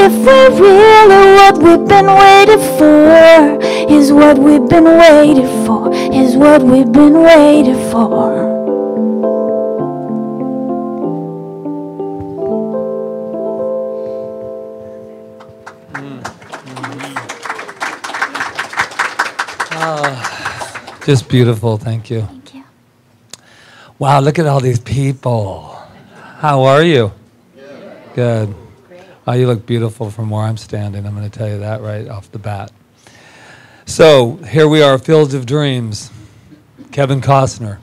If we're really what we've been waiting for, here's what we've been waiting for. Here's what we've been waiting for. Just beautiful, thank you. Thank you. Wow, look at all these people. How are you? Good. Oh, you look beautiful from where I'm standing. I'm going to tell you that right off the bat. So, here we are, Fields of Dreams. Kevin Costner.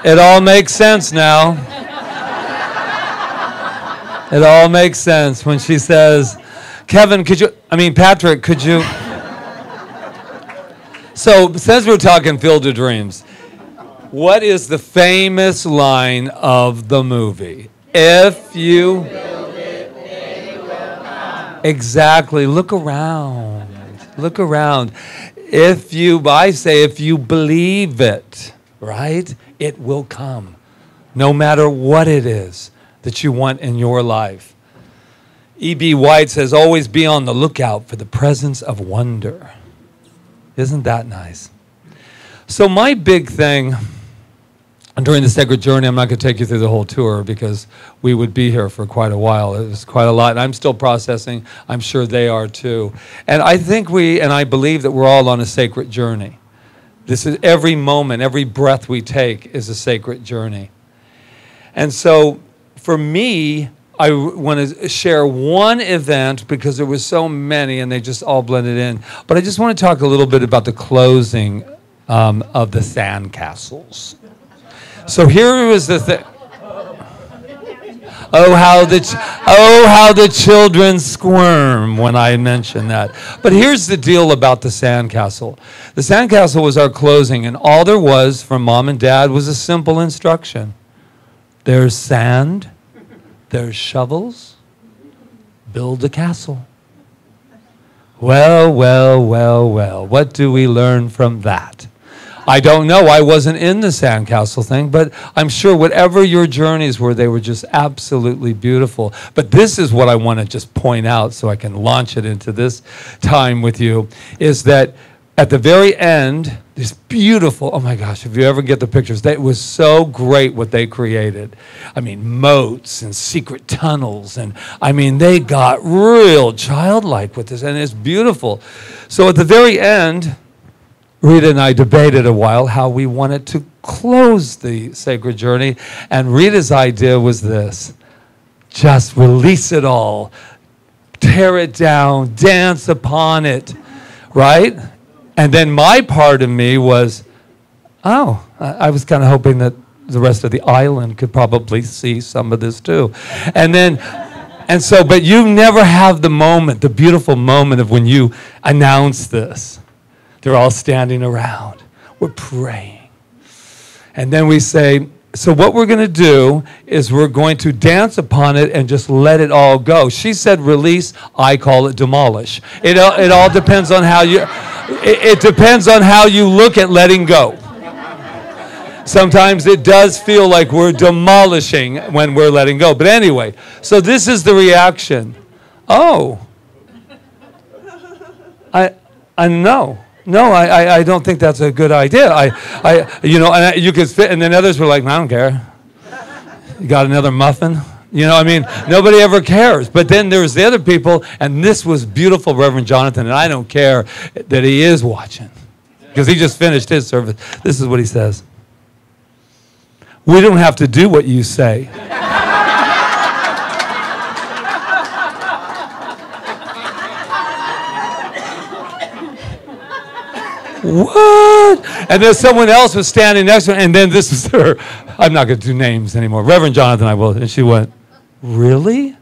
It all makes sense now. It all makes sense when she says, Kevin, Patrick, could you? So, since we're talking Field of Dreams, what is the famous line of the movie? If you build it, they will come. Exactly. Look around. Look around. If you believe it, right, it will come. No matter what it is that you want in your life. E.B. White says, always be on the lookout for the presence of wonder. Isn't that nice? So my big thing during the Sacred Journey, I'm not going to take you through the whole tour because we would be here for quite a while. It was quite a lot. And I'm still processing. I'm sure they are too. And I think I believe that we're all on a sacred journey. This is every moment, every breath we take is a sacred journey. And so for me, I want to share one event because there were so many and they just all blended in. But I just want to talk a little bit about the closing of the sandcastles. So here was the thing. Oh, how the children squirm when I mention that. But here's the deal about the sandcastle. The sandcastle was our closing, and all there was from Mom and Dad was a simple instruction. There's sand. There's shovels. Build a castle. Well, well, well, well. What do we learn from that? I don't know. I wasn't in the sandcastle thing, but I'm sure whatever your journeys were, they were just absolutely beautiful. But this is what I want to just point out so I can launch it into this time with you, is that at the very end, this beautiful, oh my gosh, if you ever get the pictures, it was so great what they created. I mean, moats and secret tunnels, and I mean, they got real childlike with this, and it's beautiful. So at the very end, Rita and I debated a while how we wanted to close the sacred journey, and Rita's idea was this: just release it all, tear it down, dance upon it, right? And then my part of me was, oh, I was kind of hoping that the rest of the island could probably see some of this too. And so, but you never have the moment, the beautiful moment of when you announce this. They're all standing around. We're praying. And then we say, so what we're going to do is we're going to dance upon it and just let it all go. She said release. I call it demolish. It all depends on how you... It depends on how you look at letting go. Sometimes it does feel like we're demolishing when we're letting go. But anyway, so this is the reaction. Oh. No, I don't think that's a good idea. You could fit, and then others were like, I don't care. You got another muffin? You know, I mean, nobody ever cares. But then there's the other people, and this was beautiful, Reverend Jonathan, and I don't care that he is watching, because he just finished his service. This is what he says. We don't have to do what you say. What? And then someone else was standing next to her, and then this is her. I'm not going to do names anymore. Reverend Jonathan, I will. And she went, really?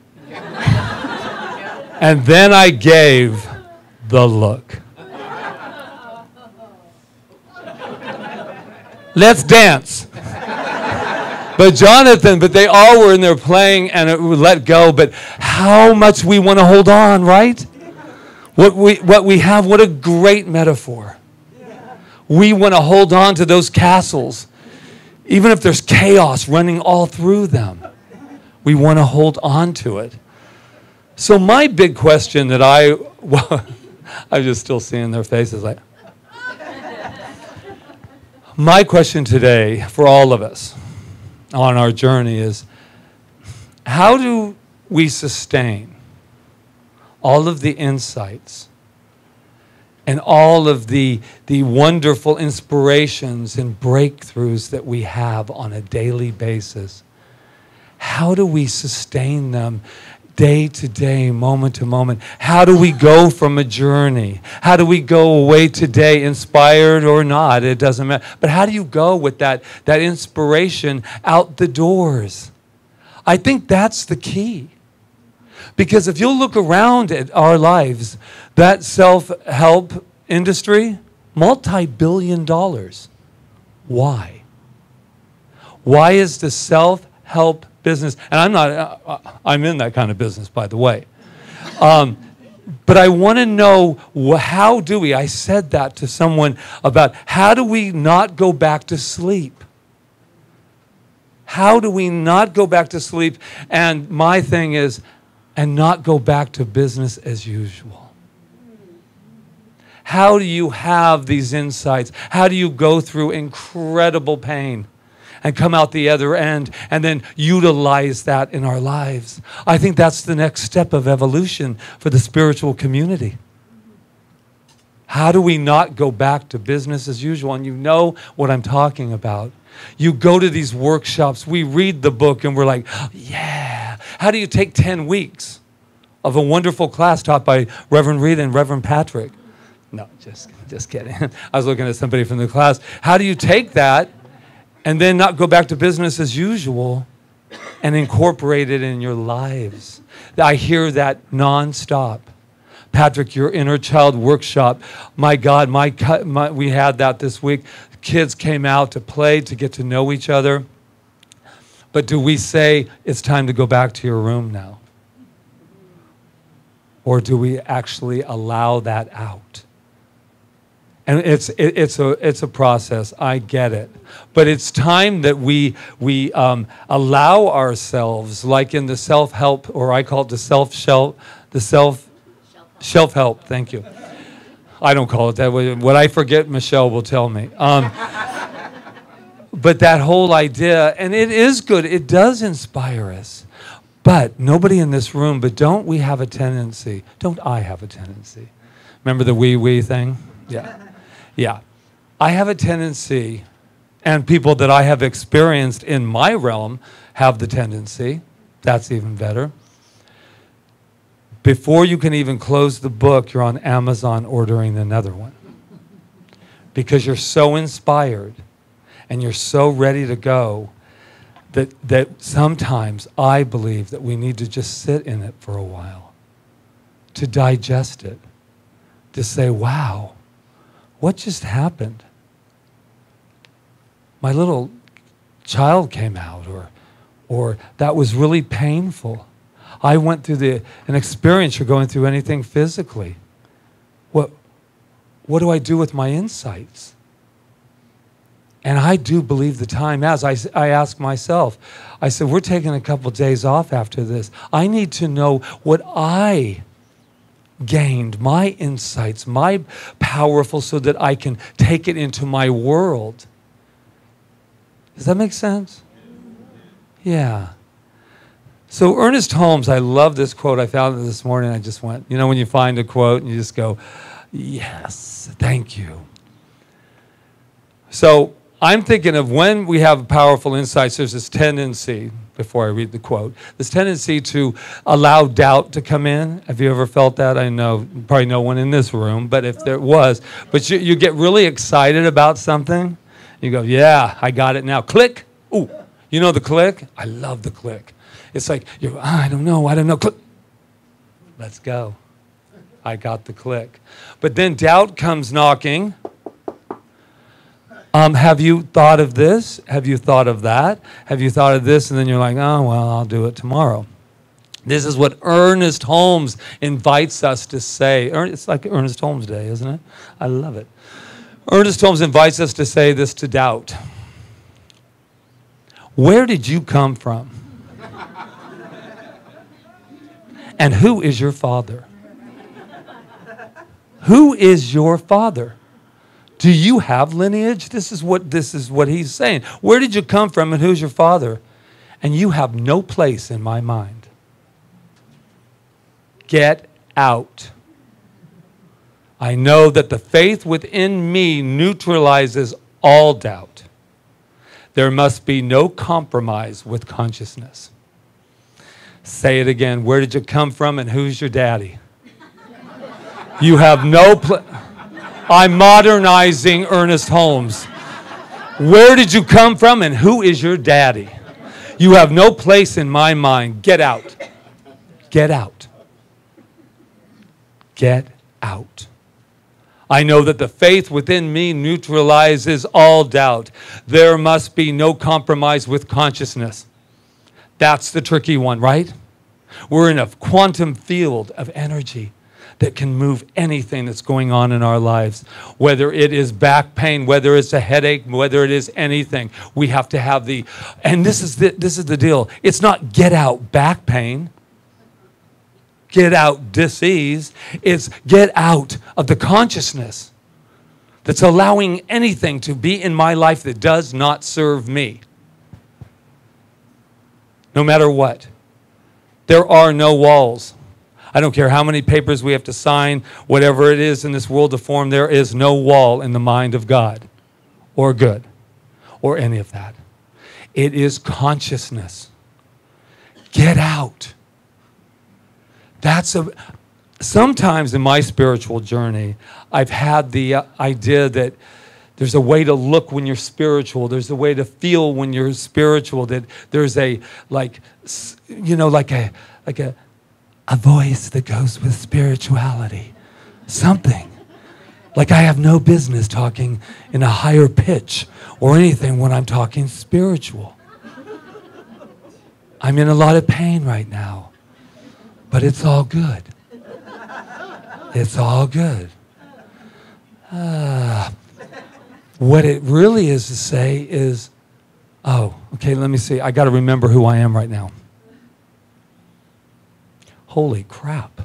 And then I gave the look. Let's dance. But they all were in there playing, and it would let go. But how much we want to hold on, right? What we have, what a great metaphor. We want to hold on to those castles, even if there's chaos running all through them. We want to hold on to it. So my big question that I'm just still seeing their faces like. My question today for all of us on our journey is, how do we sustain all of the insights and all of the wonderful inspirations and breakthroughs that we have on a daily basis? How do we sustain them day to day, moment to moment? How do we go from a journey? How do we go away today inspired or not? It doesn't matter. But how do you go with that inspiration out the doors? I think that's the key. Because if you'll look around at our lives, that self-help industry, multi-billion dollars. Why? Why is the self-help business, and I'm in that kind of business, by the way. But I want to know, how do we, I said that to someone about, how do we not go back to sleep? How do we not go back to sleep? And my thing is, and not go back to business as usual. How do you have these insights? How do you go through incredible pain and come out the other end and then utilize that in our lives? I think that's the next step of evolution for the spiritual community. How do we not go back to business as usual? And you know what I'm talking about. You go to these workshops, we read the book, and we're like, oh, yeah. How do you take 10 weeks of a wonderful class taught by Reverend Rita and Reverend Patrick? No, just kidding. I was looking at somebody from the class. How do you take that and then not go back to business as usual and incorporate it in your lives? I hear that nonstop. Patrick, your inner child workshop. My God, we had that this week. Kids came out to play, to get to know each other. But do we say, it's time to go back to your room now? Or do we actually allow that out And it's a process. I get it. But it's time that we allow ourselves, like in the self-help, or I call it the self-help. Thank you. I don't call it that way. What I forget, Michelle will tell me. But that whole idea, and it is good. It does inspire us. But nobody in this room, but don't we have a tendency? Don't I have a tendency? Remember the we thing? Yeah. Yeah. I have a tendency, and people that I have experienced in my realm have the tendency. That's even better. Before you can even close the book, you're on Amazon ordering another one. Because you're so inspired and you're so ready to go that sometimes I believe that we need to just sit in it for a while, to digest it, to say, wow, what just happened? My little child came out, or that was really painful. I went through an experience you're going through anything physically. What do I do with my insights? And I do believe the time as I ask myself, I said, we're taking a couple days off after this. I need to know what I gained, my insights, my powerful, so that I can take it into my world. Does that make sense? Yeah. So Ernest Holmes, I love this quote. I found it this morning. I just went, you know, when you find a quote and you just go, yes, thank you. So I'm thinking of when we have powerful insights, there's this tendency, before I read the quote, this tendency to allow doubt to come in. Have you ever felt that? I know, probably no one in this room, but if there was. But you get really excited about something. You go, yeah, I got it now. Click. Ooh, you know the click? I love the click. It's like, I don't know. Click. Let's go. I got the click. But then doubt comes knocking. Have you thought of this? Have you thought of that? Have you thought of this? And then you're like, oh, well, I'll do it tomorrow. This is what Ernest Holmes invites us to say. It's like Ernest Holmes Day, isn't it? I love it. Ernest Holmes invites us to say this to doubt. Where did you come from? And who is your father? Who is your father? Do you have lineage? This is what he's saying. Where did you come from and who's your father? And you have no place in my mind. Get out. I know that the faith within me neutralizes all doubt. There must be no compromise with consciousness. Say it again. Where did you come from and who's your daddy? You have no place. I'm modernizing Ernest Holmes. Where did you come from and who is your daddy? You have no place in my mind. Get out. Get out. Get out. I know that the faith within me neutralizes all doubt. There must be no compromise with consciousness. That's the tricky one, right? We're in a quantum field of energy that can move anything that's going on in our lives. Whether it is back pain, whether it's a headache, whether it is anything, we have to have and this is the deal. It's not get out back pain, get out disease. It's get out of the consciousness that's allowing anything to be in my life that does not serve me. No matter what. There are no walls. I don't care how many papers we have to sign, whatever it is in this world of form, there is no wall in the mind of God or good or any of that. It is consciousness. Get out. Sometimes in my spiritual journey, I've had the idea that there's a way to look when you're spiritual. There's a way to feel when you're spiritual. That there's a voice that goes with spirituality. Something. Like I have no business talking in a higher pitch or anything when I'm talking spiritual. I'm in a lot of pain right now, but it's all good. It's all good. What it really is to say is, oh, okay, let me see. I got to remember who I am right now. Holy crap.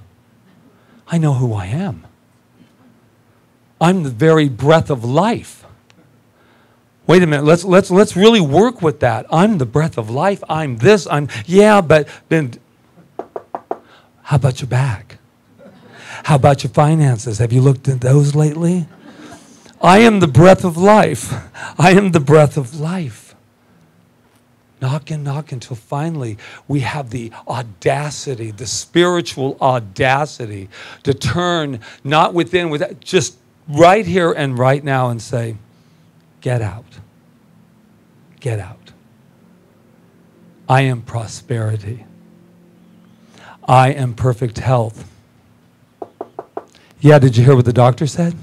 I know who I am. I'm the very breath of life. Wait a minute, let's really work with that. I'm the breath of life. I'm this, but then how about your back? How about your finances? Have you looked at those lately? I am the breath of life. I am the breath of life. Knock and knock until finally we have the audacity, the spiritual audacity to turn not within, just right here and right now and say, get out. Get out. I am prosperity. I am perfect health. Yeah, did you hear what the doctor said?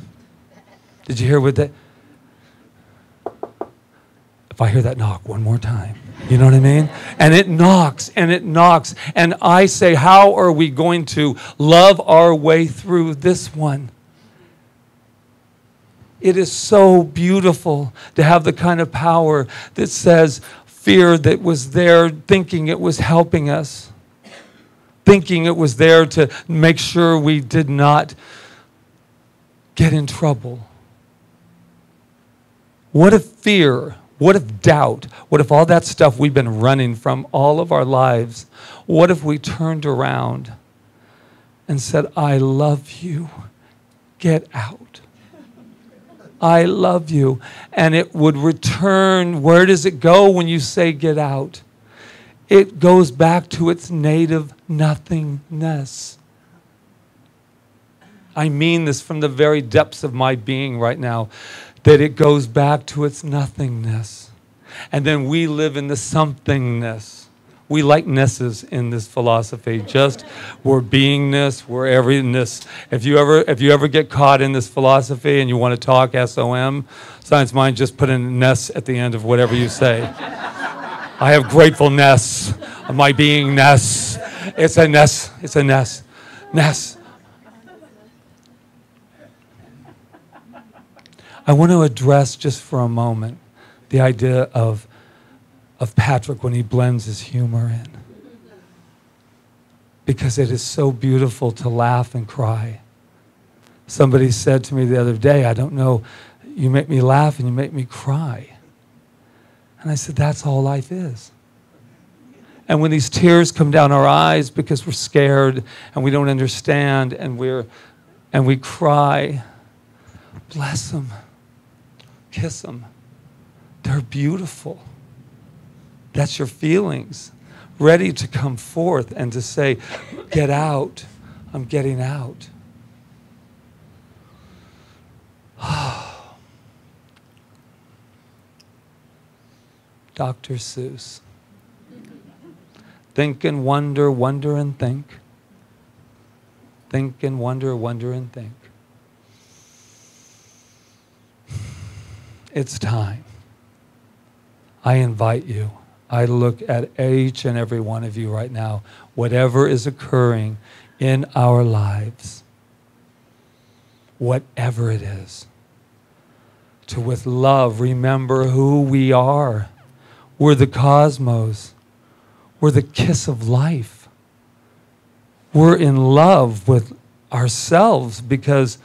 Did you hear what that? If I hear that knock one more time, you know what I mean? And it knocks, and it knocks. And I say, how are we going to love our way through this one? It is so beautiful to have the kind of power that says fear that was there thinking it was helping us, thinking it was there to make sure we did not get in trouble. What if fear, what if doubt, what if all that stuff we've been running from all of our lives, what if we turned around and said, I love you, get out. I love you. And it would return. Where does it go when you say get out? It goes back to its native nothingness. I mean this from the very depths of my being right now, that it goes back to its nothingness. And then we live in the somethingness. We like nesses in this philosophy. Just we're beingness, we're everyness. If you ever get caught in this philosophy and you want to talk SOM, science mind, just put in a ness at the end of whatever you say. I have gratefulness of my beingness. It's a ness. It's a ness. Ness. I want to address just for a moment the idea of Patrick when he blends his humor in. Because it is so beautiful to laugh and cry. Somebody said to me the other day, I don't know, you make me laugh and you make me cry. And I said, that's all life is. And when these tears come down our eyes because we're scared and we don't understand and we cry, bless them, kiss them. They're beautiful. That's your feelings, ready to come forth and to say, get out, I'm getting out. Dr. Seuss. Think and wonder, wonder and think. Think and wonder, wonder and think. It's time. I invite you. I look at each and every one of you right now, whatever is occurring in our lives, whatever it is, to with love remember who we are. We're the cosmos. We're the kiss of life. We're in love with ourselves because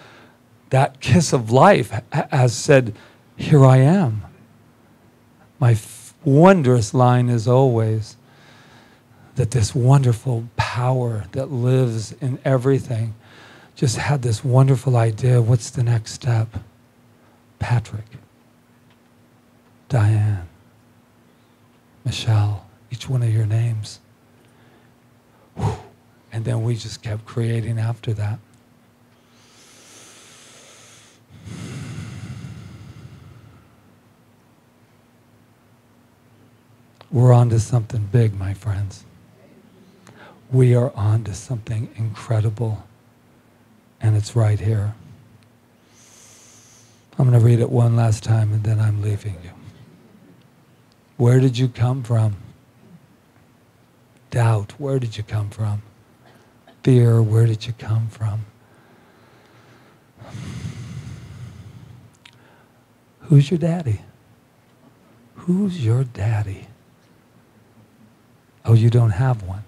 that kiss of life has said, here I am. My wondrous line is always that this wonderful power that lives in everything just had this wonderful idea. What's the next step? Patrick, Diane, Michelle, each one of your names. Whew. And then we just kept creating after that. We're on to something big, my friends. We are on to something incredible, and it's right here. I'm going to read it one last time, and then I'm leaving you. Where did you come from? Doubt, where did you come from? Fear, where did you come from? Who's your daddy? Who's your daddy? Oh, you don't have one.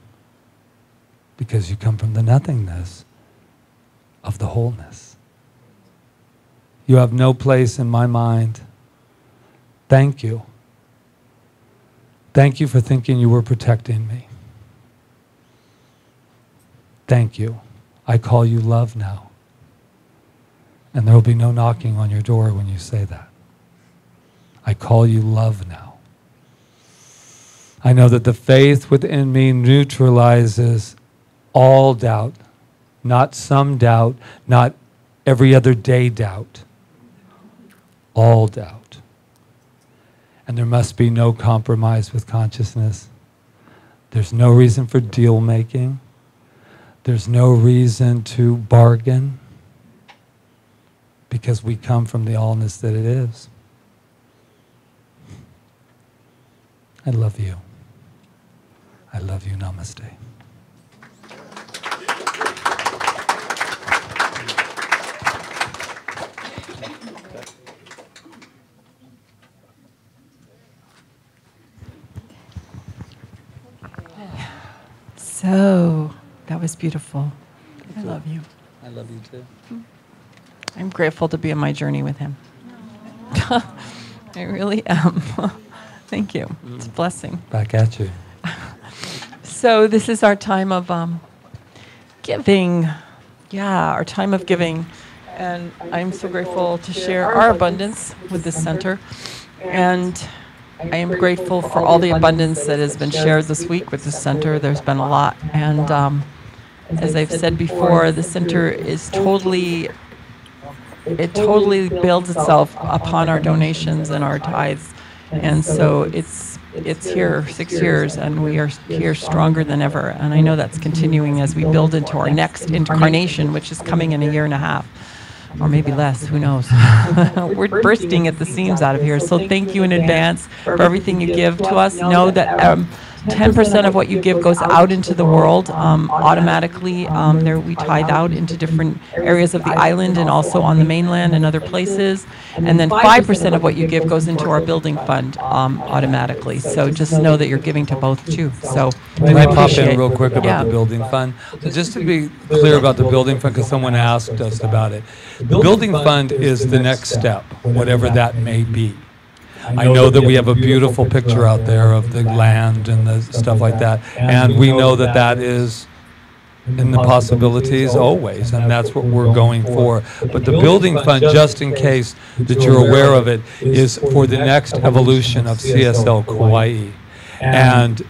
Because you come from the nothingness of the wholeness. You have no place in my mind. Thank you. Thank you for thinking you were protecting me. Thank you. I call you love now. And there will be no knocking on your door when you say that. I call you love now. I know that the faith within me neutralizes all doubt, not some doubt, not every other day doubt, all doubt. And there must be no compromise with consciousness. There's no reason for deal making. There's no reason to bargain because we come from the allness that it is. I love you. I love you. Namaste. So, that was beautiful. I love you. I love you too. I'm grateful to be on my journey with him. I really am. Thank you. It's a blessing. Back at you. So this is our time of giving. Yeah, our time of giving. And I'm so grateful to share our abundance with this center. And I am grateful for all the abundance that has been shared this week with this center. There's been a lot. And as I've said before, the center is totally builds itself upon our donations and our tithes. And so it's here 6 years, and we are here stronger than ever. And I know that's continuing as we build into our next incarnation, which is coming in a year and a half, or maybe less, who knows. We're bursting at the seams out of here. So thank you in advance for everything you give to us. Know that 10% of what you give goes out into the world automatically. We tithe out into different areas of the island and also on the mainland and other places. And then 5% of what you give goes into our building fund automatically. So just know that you're giving to both too. So can I pop in real quick about the building fund? Just to be clear about the building fund, because someone asked us about it. The building fund is the next step, whatever that may be. I know that we have a beautiful picture out there of the land and the stuff like that, and we know that that is in the possibilities always, and that's what we're going for. But the building fund, just in case that you're aware of it, is for the next evolution of CSL Kauai. And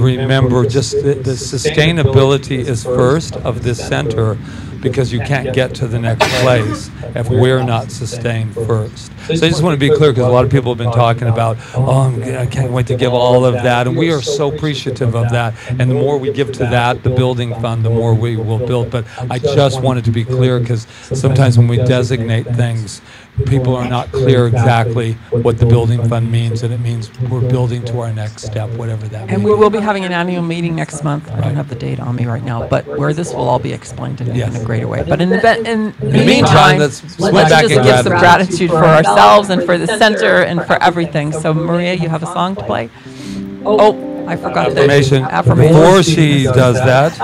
remember, just the sustainability is first of this center, because you can't get to the next place if we're not sustained first. So I just want to be clear, because a lot of people have been talking about, I can't wait to give all of that, and we are so appreciative of that. And the more we give to that, the building fund, the more we will build. But I just wanted to be clear, because sometimes when we designate things, people are not clear exactly what the building fund means, and it means we're building to our next step, whatever that means. And we will be having an annual meeting next month. I don't have the date on me right now, but where this will all be explained in a greater way. But in the meantime, let's just give some gratitude for ourselves and for the center and for everything. So Maria, you have a song to play? Oh, I forgot affirmation. Before she does that,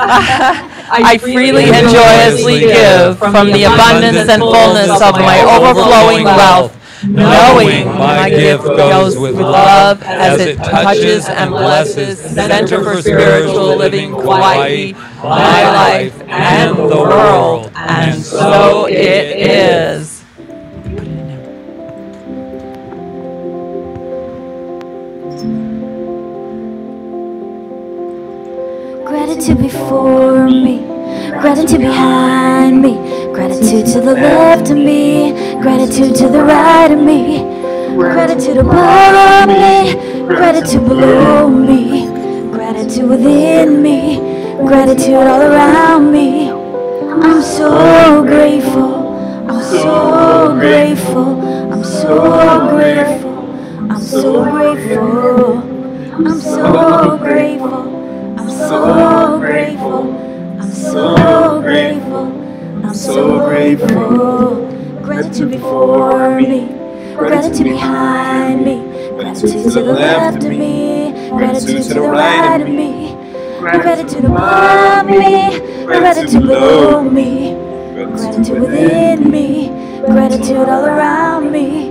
I freely and joyously give from the abundance and fullness of my overflowing wealth, knowing my gift goes with love as it touches and blesses Center for Spiritual Living Kauai, my life, and the world. And so it is. Gratitude before me, gratitude behind me, gratitude to the left of me, gratitude to the right of me, gratitude above me, gratitude below me, gratitude within me, gratitude all around me. I'm so grateful, I'm so grateful, I'm so grateful, I'm so grateful, I'm so grateful. I'm so grateful, I'm so grateful, I'm so grateful. Gratitude before me, gratitude Gratitude behind me. Gratitude to the left of me. Gratitude to the right of me. Gratitude above me. Gratitude below me. Gratitude within me. Gratitude all around me.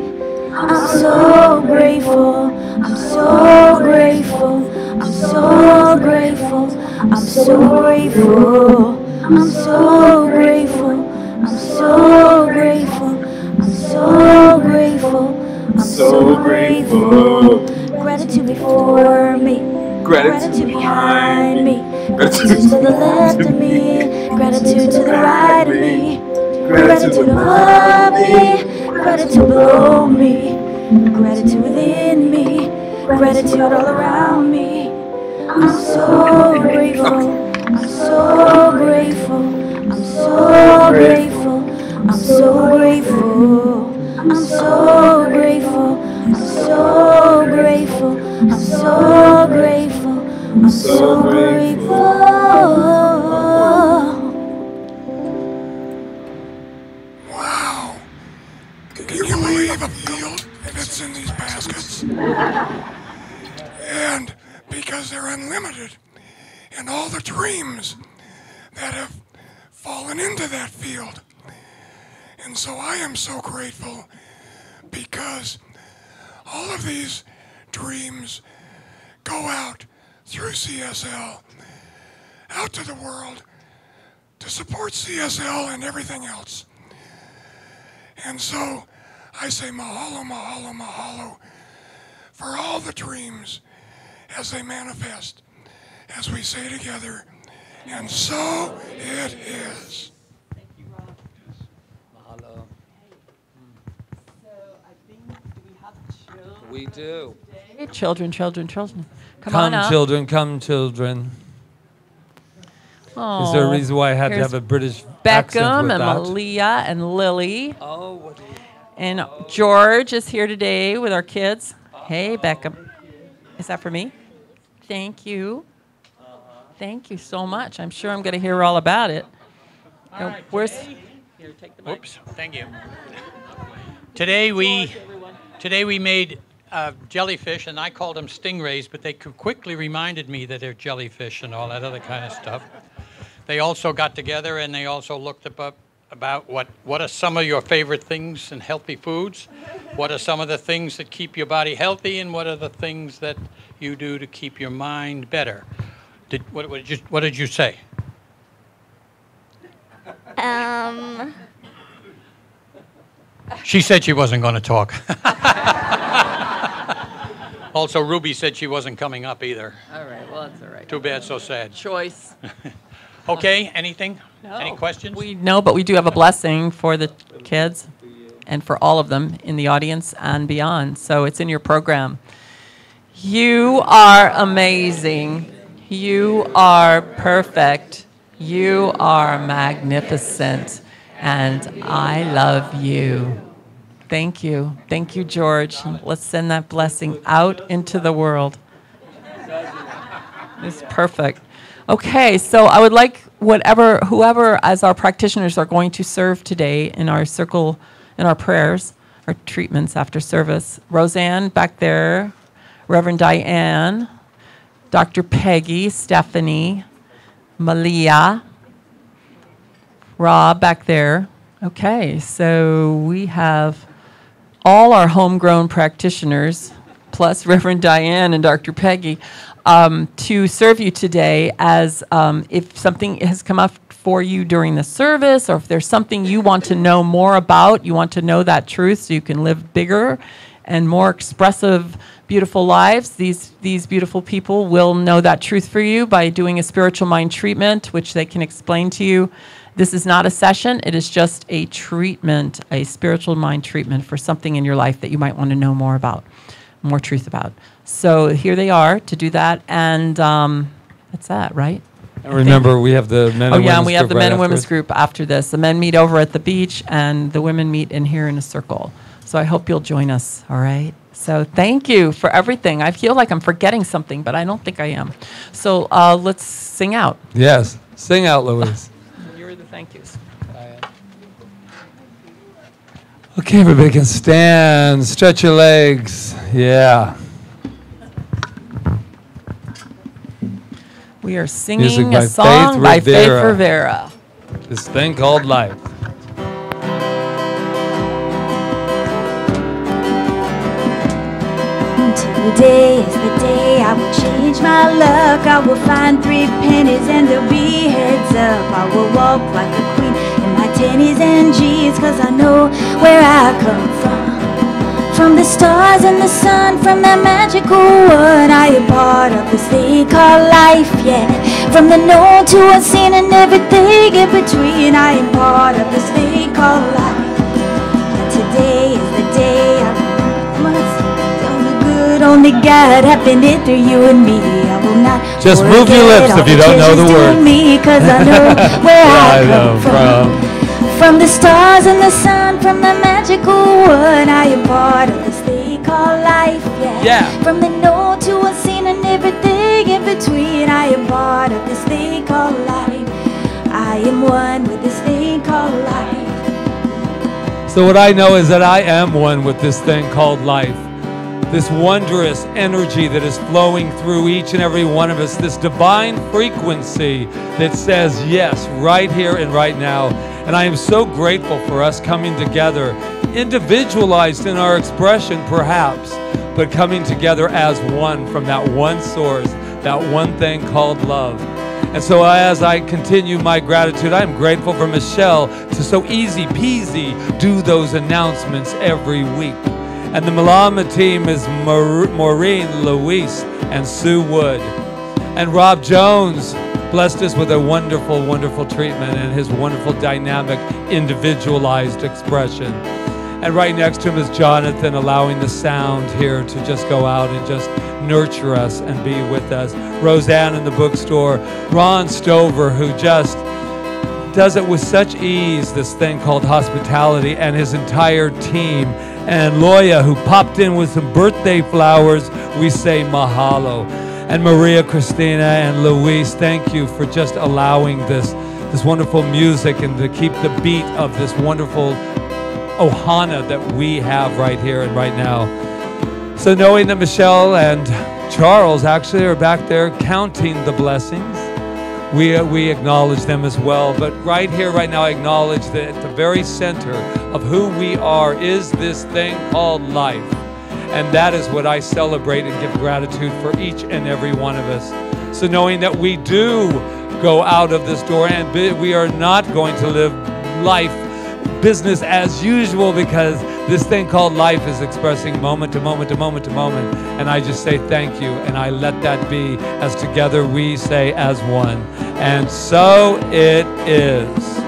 I'm so grateful. I'm so grateful. I'm so grateful. I'm so grateful. I'm so grateful. I'm so grateful. I'm so grateful. I'm so grateful. Gratitude before me. Gratitude behind me. Gratitude to the left of me. Gratitude to the right of me. Gratitude above me. Gratitude below me. Gratitude within me. Gratitude all around me. I'm so grateful. I'm so grateful. I'm so grateful. I'm so grateful. I'm so grateful. I'm so grateful. I'm so grateful. I'm so grateful. Wow. Can you believe a field fits in these baskets? And because they're unlimited and all the dreams that have fallen into that field. And so I am so grateful because all of these dreams go out through CSL, out to the world, to support CSL and everything else. And so I say mahalo, mahalo, mahalo for all the dreams as they manifest, as we say together, and so it is. Thank you, Rob. Mahalo. So I think, do we have children? We do. Today? Children. Come Come, on up. children, come, children. Aww. Is there a reason why I had to have a British accent Beckham with and that? Malia and Lily. Oh, what do you... And George is here today with our kids. Hey, Beckham. Is that for me? Thank you. Thank you so much. I'm sure I'm going to hear all about it. All right, where's? today- Here, take the mic. Oops, thank you. Today we made jellyfish, and I called them stingrays, but they quickly reminded me that they're jellyfish and all that other kind of stuff. They also got together and they also looked up about what are some of your favorite things and healthy foods, what are some of the things that keep your body healthy, and what are the things that you do to keep your mind better. What did you say? She said she wasn't going to talk. Also, Ruby said she wasn't coming up either. All right. Well, that's all right. Too bad, so sad. Choice. Okay, anything? No. Any questions? But we do have a blessing for the kids and for all of them in the audience and beyond. So it's in your program. You are amazing. You are perfect. You are magnificent. And I love you. Thank you. Thank you, George. Let's send that blessing out into the world. It's perfect. Okay, so I would like whoever as our practitioners are going to serve today in our circle, in our prayers, our treatments after service. Roseanne back there, Reverend Diane, Dr. Peggy, Stephanie, Malia, Rob back there. Okay, so we have all our homegrown practitioners, plus Reverend Diane and Dr. Peggy, to serve you today as if something has come up for you during the service, or if there's something you want to know more about, you want to know that truth so you can live bigger and more expressive, beautiful lives. These beautiful people will know that truth for you by doing a spiritual mind treatment, which they can explain to you. This is not a session. It is just a treatment, a spiritual mind treatment for something in your life that you might want to know more about, more truth about. So here they are to do that, and that's that, right? And remember, we have the men and women's group. And we have the men and women's afterwards. group after this. The men meet over at the beach, and the women meet in here in a circle. So I hope you'll join us, all right? So thank you for everything. I feel like I'm forgetting something, but I don't think I am. So let's sing out. Yes, sing out, Louise. You're the thank yous. Okay, everybody can stand, stretch your legs. Yeah. We are singing a song by Faith Rivera. This thing called life. Today is the day I will change my luck. I will find 3 pennies and there'll be heads up. I will walk like a queen in my tennies and jeans, 'cause I know where I come from the stars and the sun, from that magical one. I am part of this thing called life, yeah. From the known to unseen and everything in between, I am part of this thing called life. And today is the day I must do the good. Only God happened it through you and me. I will not just move your lips if you don't know the word. Me, 'cause I know where I come from. From the stars and the sun, from the magical one, I am part of this thing called life, yeah. From the known to unseen and everything in between, I am part of this thing called life. I am one with this thing called life. So what I know is that I am one with this thing called life. This wondrous energy that is flowing through each and every one of us, this divine frequency that says yes right here and right now. And I am so grateful for us coming together, individualized in our expression perhaps, but coming together as one from that one source, that one thing called love. And so as I continue my gratitude, I'm grateful for Michelle to so easy peasy do those announcements every week. And the Malama team is Maureen, Luis, and Sue Wood. And Rob Jones blessed us with a wonderful, wonderful treatment and his wonderful, dynamic, individualized expression. And right next to him is Jonathan, allowing the sound here to just go out and just nurture us and be with us. Roseanne in the bookstore. Ron Stover, who just does it with such ease, this thing called hospitality, and his entire team. And Loya, who popped in with some birthday flowers, we say mahalo. And Maria Christina and Luis, thank you for just allowing this wonderful music and to keep the beat of this wonderful ohana that we have right here and right now. So knowing that Michelle and Charles actually are back there counting the blessings, we acknowledge them as well. But right here, right now, I acknowledge that at the very center of who we are is this thing called life. And that is what I celebrate and give gratitude for each and every one of us. So knowing that we do go out of this door and we are not going to live life business as usual, because this thing called life is expressing moment to moment to moment to moment. And I just say thank you, and I let that be, as together we say as one. And so it is.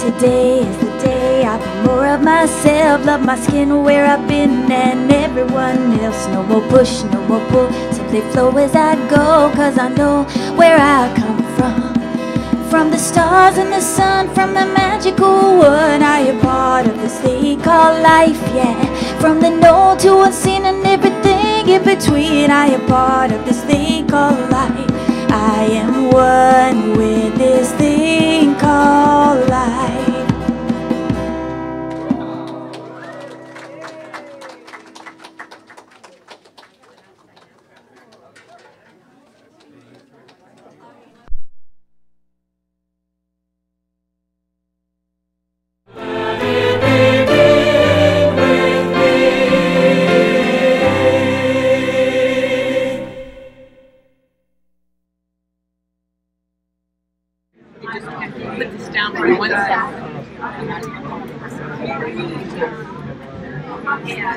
Today is the day I be more of myself, love my skin where I've been and everyone else. No more push, no more pull, simply flow as I go, 'cause I know where I come from. From the stars and the sun, from the magical one, I am part of this thing called life, yeah. From the known to unseen and everything in between, I am part of this thing called life. I am one with this thing called life. Yeah.